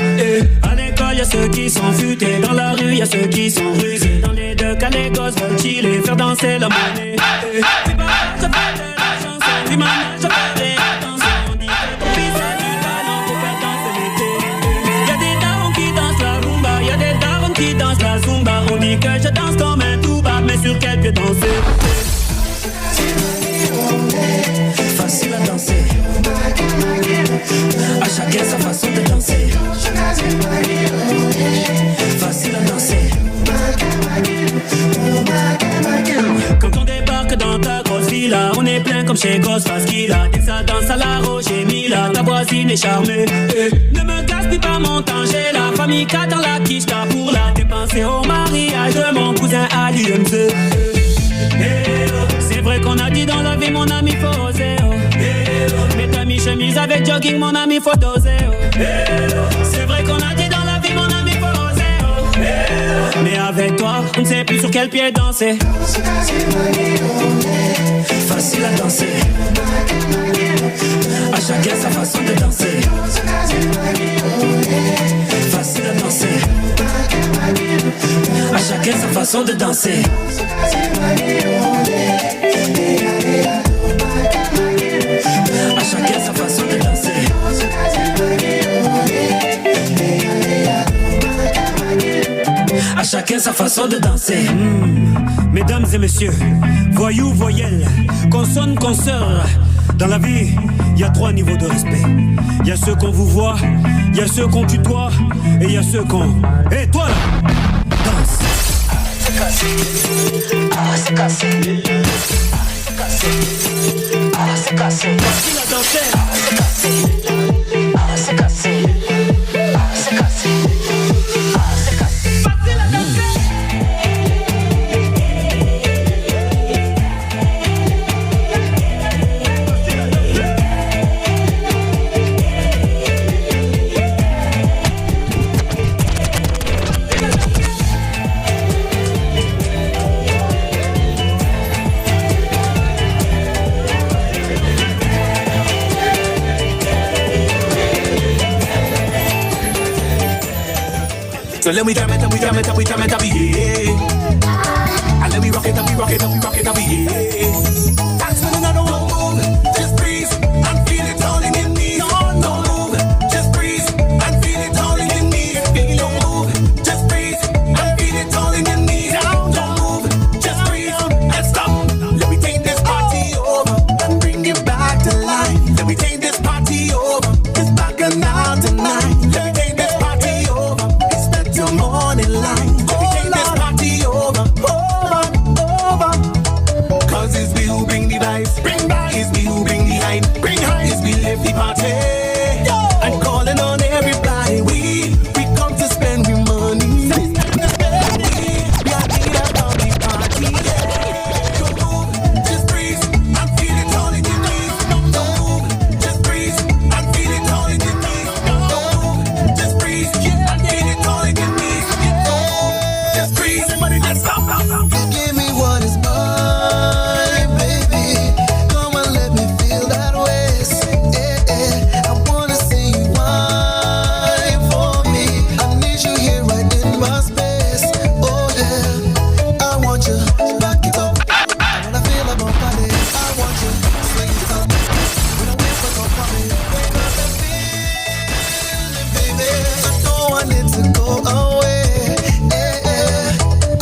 À l'école, y'a ceux qui sont futés, dans la rue, y'a ceux qui sont rusés. Dans les deux cas, les gosses veulent chiller, faire danser la monnaie. Oui, bah, je fais de la chanson, oui, maman, je fais des attentions. On dit que ton fils a du talent pour faire danser l'été. Y'a des darons qui dansent la rumba, y'a des darons qui dansent la zumba. On dit que je danse comme un touba, mais sur quel pied danser? Facile à danser, à chacun sa façon de danser. Facile à danser. Quand on débarque dans ta grosse villa, on est plein comme chez Ghostface Killah. Dès que ça danse à la Roger Mila, ta voisine est charmée. Ne me gaspille pas mon temps, j'ai la famille qui attend la quiche pour la dépenser au mariage de mon cousin à l'UMC. C'est vrai qu'on a dit dans la vie, mon ami, faut oser. Mets ta mi-chemise avec jogging, mon ami, faut doser. C'est vrai qu'on a dit dans la vie, mon ami, faut oser. Mais avec toi, on ne sait plus sur quel pied danser. Facile à danser, à chacun sa façon de danser. Facile à danser, à chacun sa façon de danser. À chacun sa façon de danser. À chacun sa façon de danser. Mesdames et messieurs, voyous, voyelles, consonnes, consoeurs. Dans la vie, il y a 3 niveaux de respect. Il y a ceux qu'on vous voit, il y a ceux qu'on tutoie, et il y a ceux qu'on... Et toi là, danse. C'est cassé. C'est cassé. C'est cassé. Facile à danser. C'est cassé. C'est cassé. C'est cassé. Facile à danser. So let me jam it up, we jam it up, we jam it up, yeah. And let me rock it up, we rock it up, we rock it up, yeah. Dance with another one, move. Just breathe and feel it all in your knees. Don't move, just breathe and feel it all in your knees. Don't move, just breathe and feel it all in your knees. Don't move, just breathe and stop. Let me take this party over and bring it back to life. Let me take this party over, it's back and out tonight. Let me take this party over, expect your morning light. Let me take this party over, over. Cause it's me who bring the vibes, bring back. It's me who bring the hype, bring high. It's me lift the party, I'm calling on everybody. We come to spend we money. We are here on the party, yeah. Don't move, just breathe and feel it all in your knees. Don't move, just breathe and feel it all in your knees. Don't move, just breathe and feel it all in your knees. Just breathe, everybody just stop. Give me what is mine, baby. Come on, let me feel that waist. I wanna see you whine for me. I need you here right in my space. Oh yeah, I want you back it up. I wanna feel about body. I want you swing it up. We don't wait for nobody. Wake up and feel it, baby. I don't want it to go away.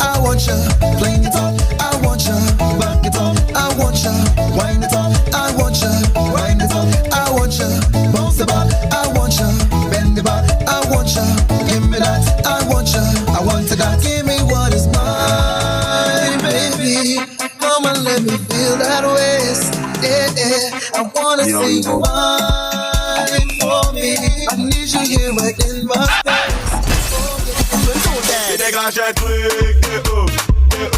I want you playing it up. I want you back it up. I want you wind it up. I want you wind it up. I want you bounce the back. I want you bend the back. I want you give me that. I want you. I want to that. Give me what is mine, baby. Come on, let me feel that waist. I wanna see you whine for me. I need you here right in my face. Mi dégage un truc de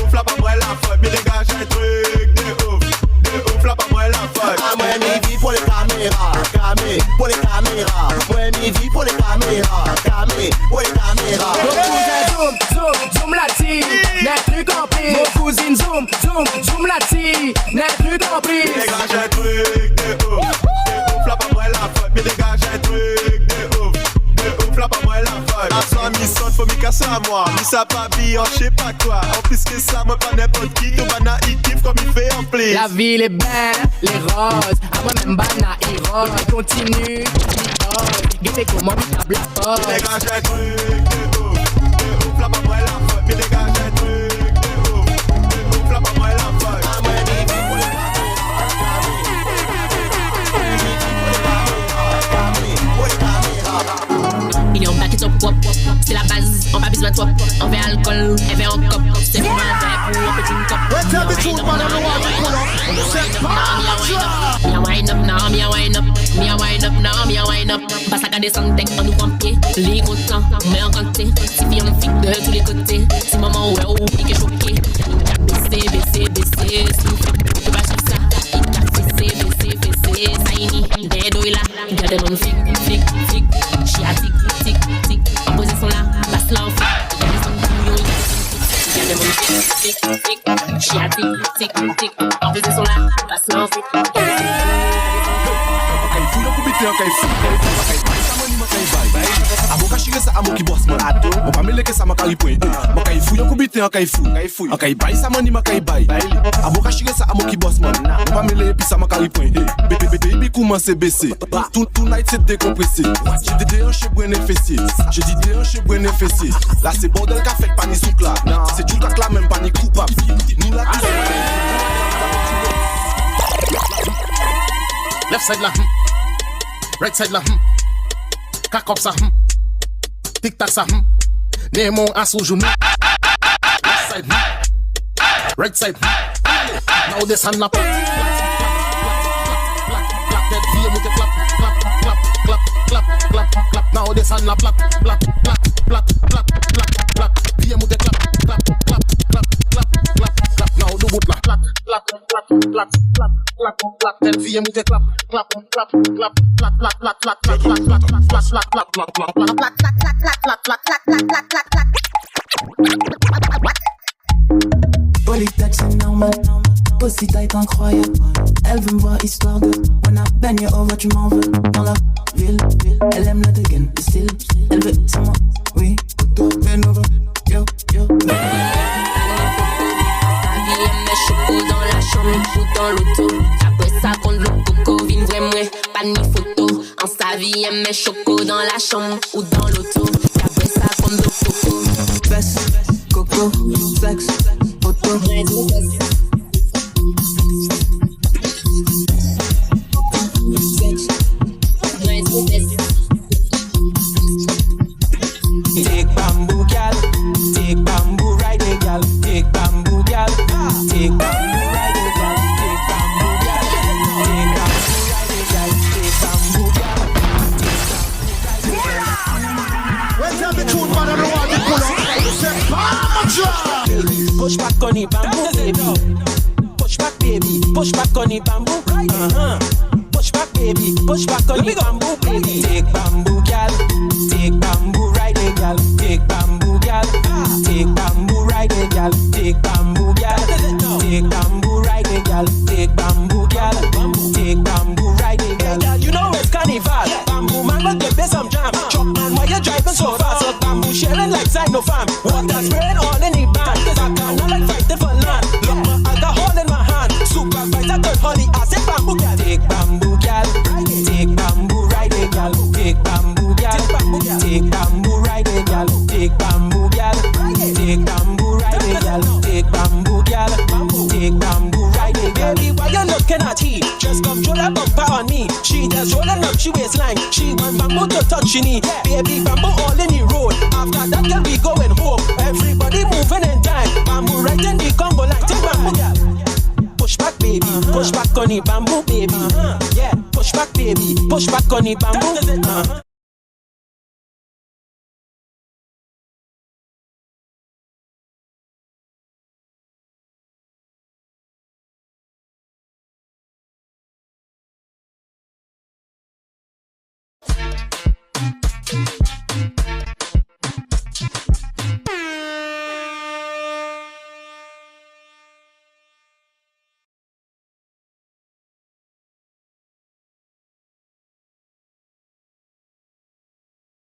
ouf là pas moi la faute. Mi dégage un truc de ouf là pas moi la faute. Moi mi vie pour les caméras, pour les caméras. Moi mi vie pour les caméras, pour les caméras. Mon cousin zoom la tille, n'est plus compris. Mon cousine zoom la tille, n'est plus compris. Mi dégage un truc de ouf là pas moi la faute. Mi dégage un truc de ouf là pas moi la faute. Après mi saute faut mi casser à moi. Mi ça pas bien, je sais pas quoi. En plus que ça, moi pas n'importe qui. Tout bana naïf comme il fait en plus. La ville est belle, les roses. À moi-même bana rose. Continue, guettez comment mi table la porte. Mi dégage un truc de ouf là pas moi la faute. Mi dégage un truc de ouf là pas moi la faute. Il est en back it up, wop, wop. C'est la base, on va besoin de toi. On veut alcool, elle veut en cop. C'est vraiment un verre pour un petit cop. Let's have the truth, man, I know what you pull up. Set Me a wine up now, me a wine up. Me a wine up now, me a wine up. Passe à garder son tech, on nous pompier. Les contents, mais en compter. Si fille en figue de tous les côtés. Si maman ouais, ou pique choqué. Baisser, baisser, baisser. Si nous fait, tu vas sur ça. Baisser, baisser, baisser. Ça y est, des dos là. Garde mon figue, figue, figue. Chia tic, tic, tic. En position là, passe là en figue. Garde son bouillon, garde mon figue, figue, figue. Chia tic, tic, tic. En position là, passe là en figue. Amo ka shige sa amo ki boss man ato. Mo pa meleke sa makari point. Mo kai fu yon kubite an kai fu. An kai bay sa mani makari bay. Amo ka shige sa amo ki boss man. Mo pa meleke pi sa makari point. Baby commence baisser. Tonight c'est décompressé. J'ai des déhanchés brun et fessiers. J'ai dit déhanchés brun et fessiers. Là c'est bordel qu'a fait pas ni souk là. C'est du cac là même pas ni coupable. Nous la Left side là, right side là, cock up ça, tic tac ça, Nemo à sous genou. Left side, right side, now this hand là, clap, that vie mouté clap, clap, clap, clap, clap, clap, clap, now this hand là, clap, clap, clap, clap, clap, clap, clap, vie mouté clap, clap, clap, clap, clap, clap, clap, now do bout là, clap, clap, clap, clap, clap. Clap, clap, that vie mouté clap, clap, clap, clap, clap, clap, clap, clap, clap, clap, clap, clap, clap, clap, Polytech c'est normal, pussy tight incroyable. Elle veut me voir histoire de on a baigné over, tu m'en veux. Dans la ville, elle aime le dégaine, le style. Elle veut, c'est moi, oui, photo, bend over, yo, yo. Choco dans la chambre ou dans l'auto. Après ça, qu'on le coco, vine vraiment, pas ni photo. En sa vie, elle met choco dans la chambre ou dans l'auto. Après ça, qu'on le coco. Bess, coco, sexe, photo. Take bamboo, gal. Take bamboo, ride it, gal. Take bamboo, gal. Take bamboo, ride it, gal. Take bamboo, gal. Take bamboo, ride it, gal. Take bamboo, gal. Where's the truth, man? I don't want to pull up. Push back on the bamboo, baby. Push back, baby. Push back on the bamboo. Push back, baby. Push back on the bamboo, baby. Take bamboo, gal. Take bamboo, ride it, gal. Take bamboo, gal. Take bamboo, ride it, gal. Take bamboo, gal. Take bamboo, ride it, gal. Take bamboo, gal. Take bamboo, ride it, gal. You know it's carnival. Bamboo man, but they play some jam. Truck man, why you driving so fast? So bamboo sharing like side no farm. Water spraying all in the band. Bacchanal like fighting for land. Look my alcohol in my hand. Supervisor good honey, I say bamboo, gal. Take bamboo, gal. Take bamboo, ride it, gal. Take bamboo, gal. Take bamboo, ride it, gal. Take bamboo, gal. Take bamboo, ride it, gal. Take bamboo, gal. Take bamboo, ride it, gal. Baby, why you looking at he? Just come throw that bumper on me. She just rolling up she waistline. She want bamboo to touch she knee. Baby, bamboo all in the road. After that, girl, we going home. Everybody moving in time. Bamboo right in the Congo line. Take bamboo, gal. Push back, baby. Push back on the bamboo, baby. Yeah, push back, baby. Push back on the bamboo.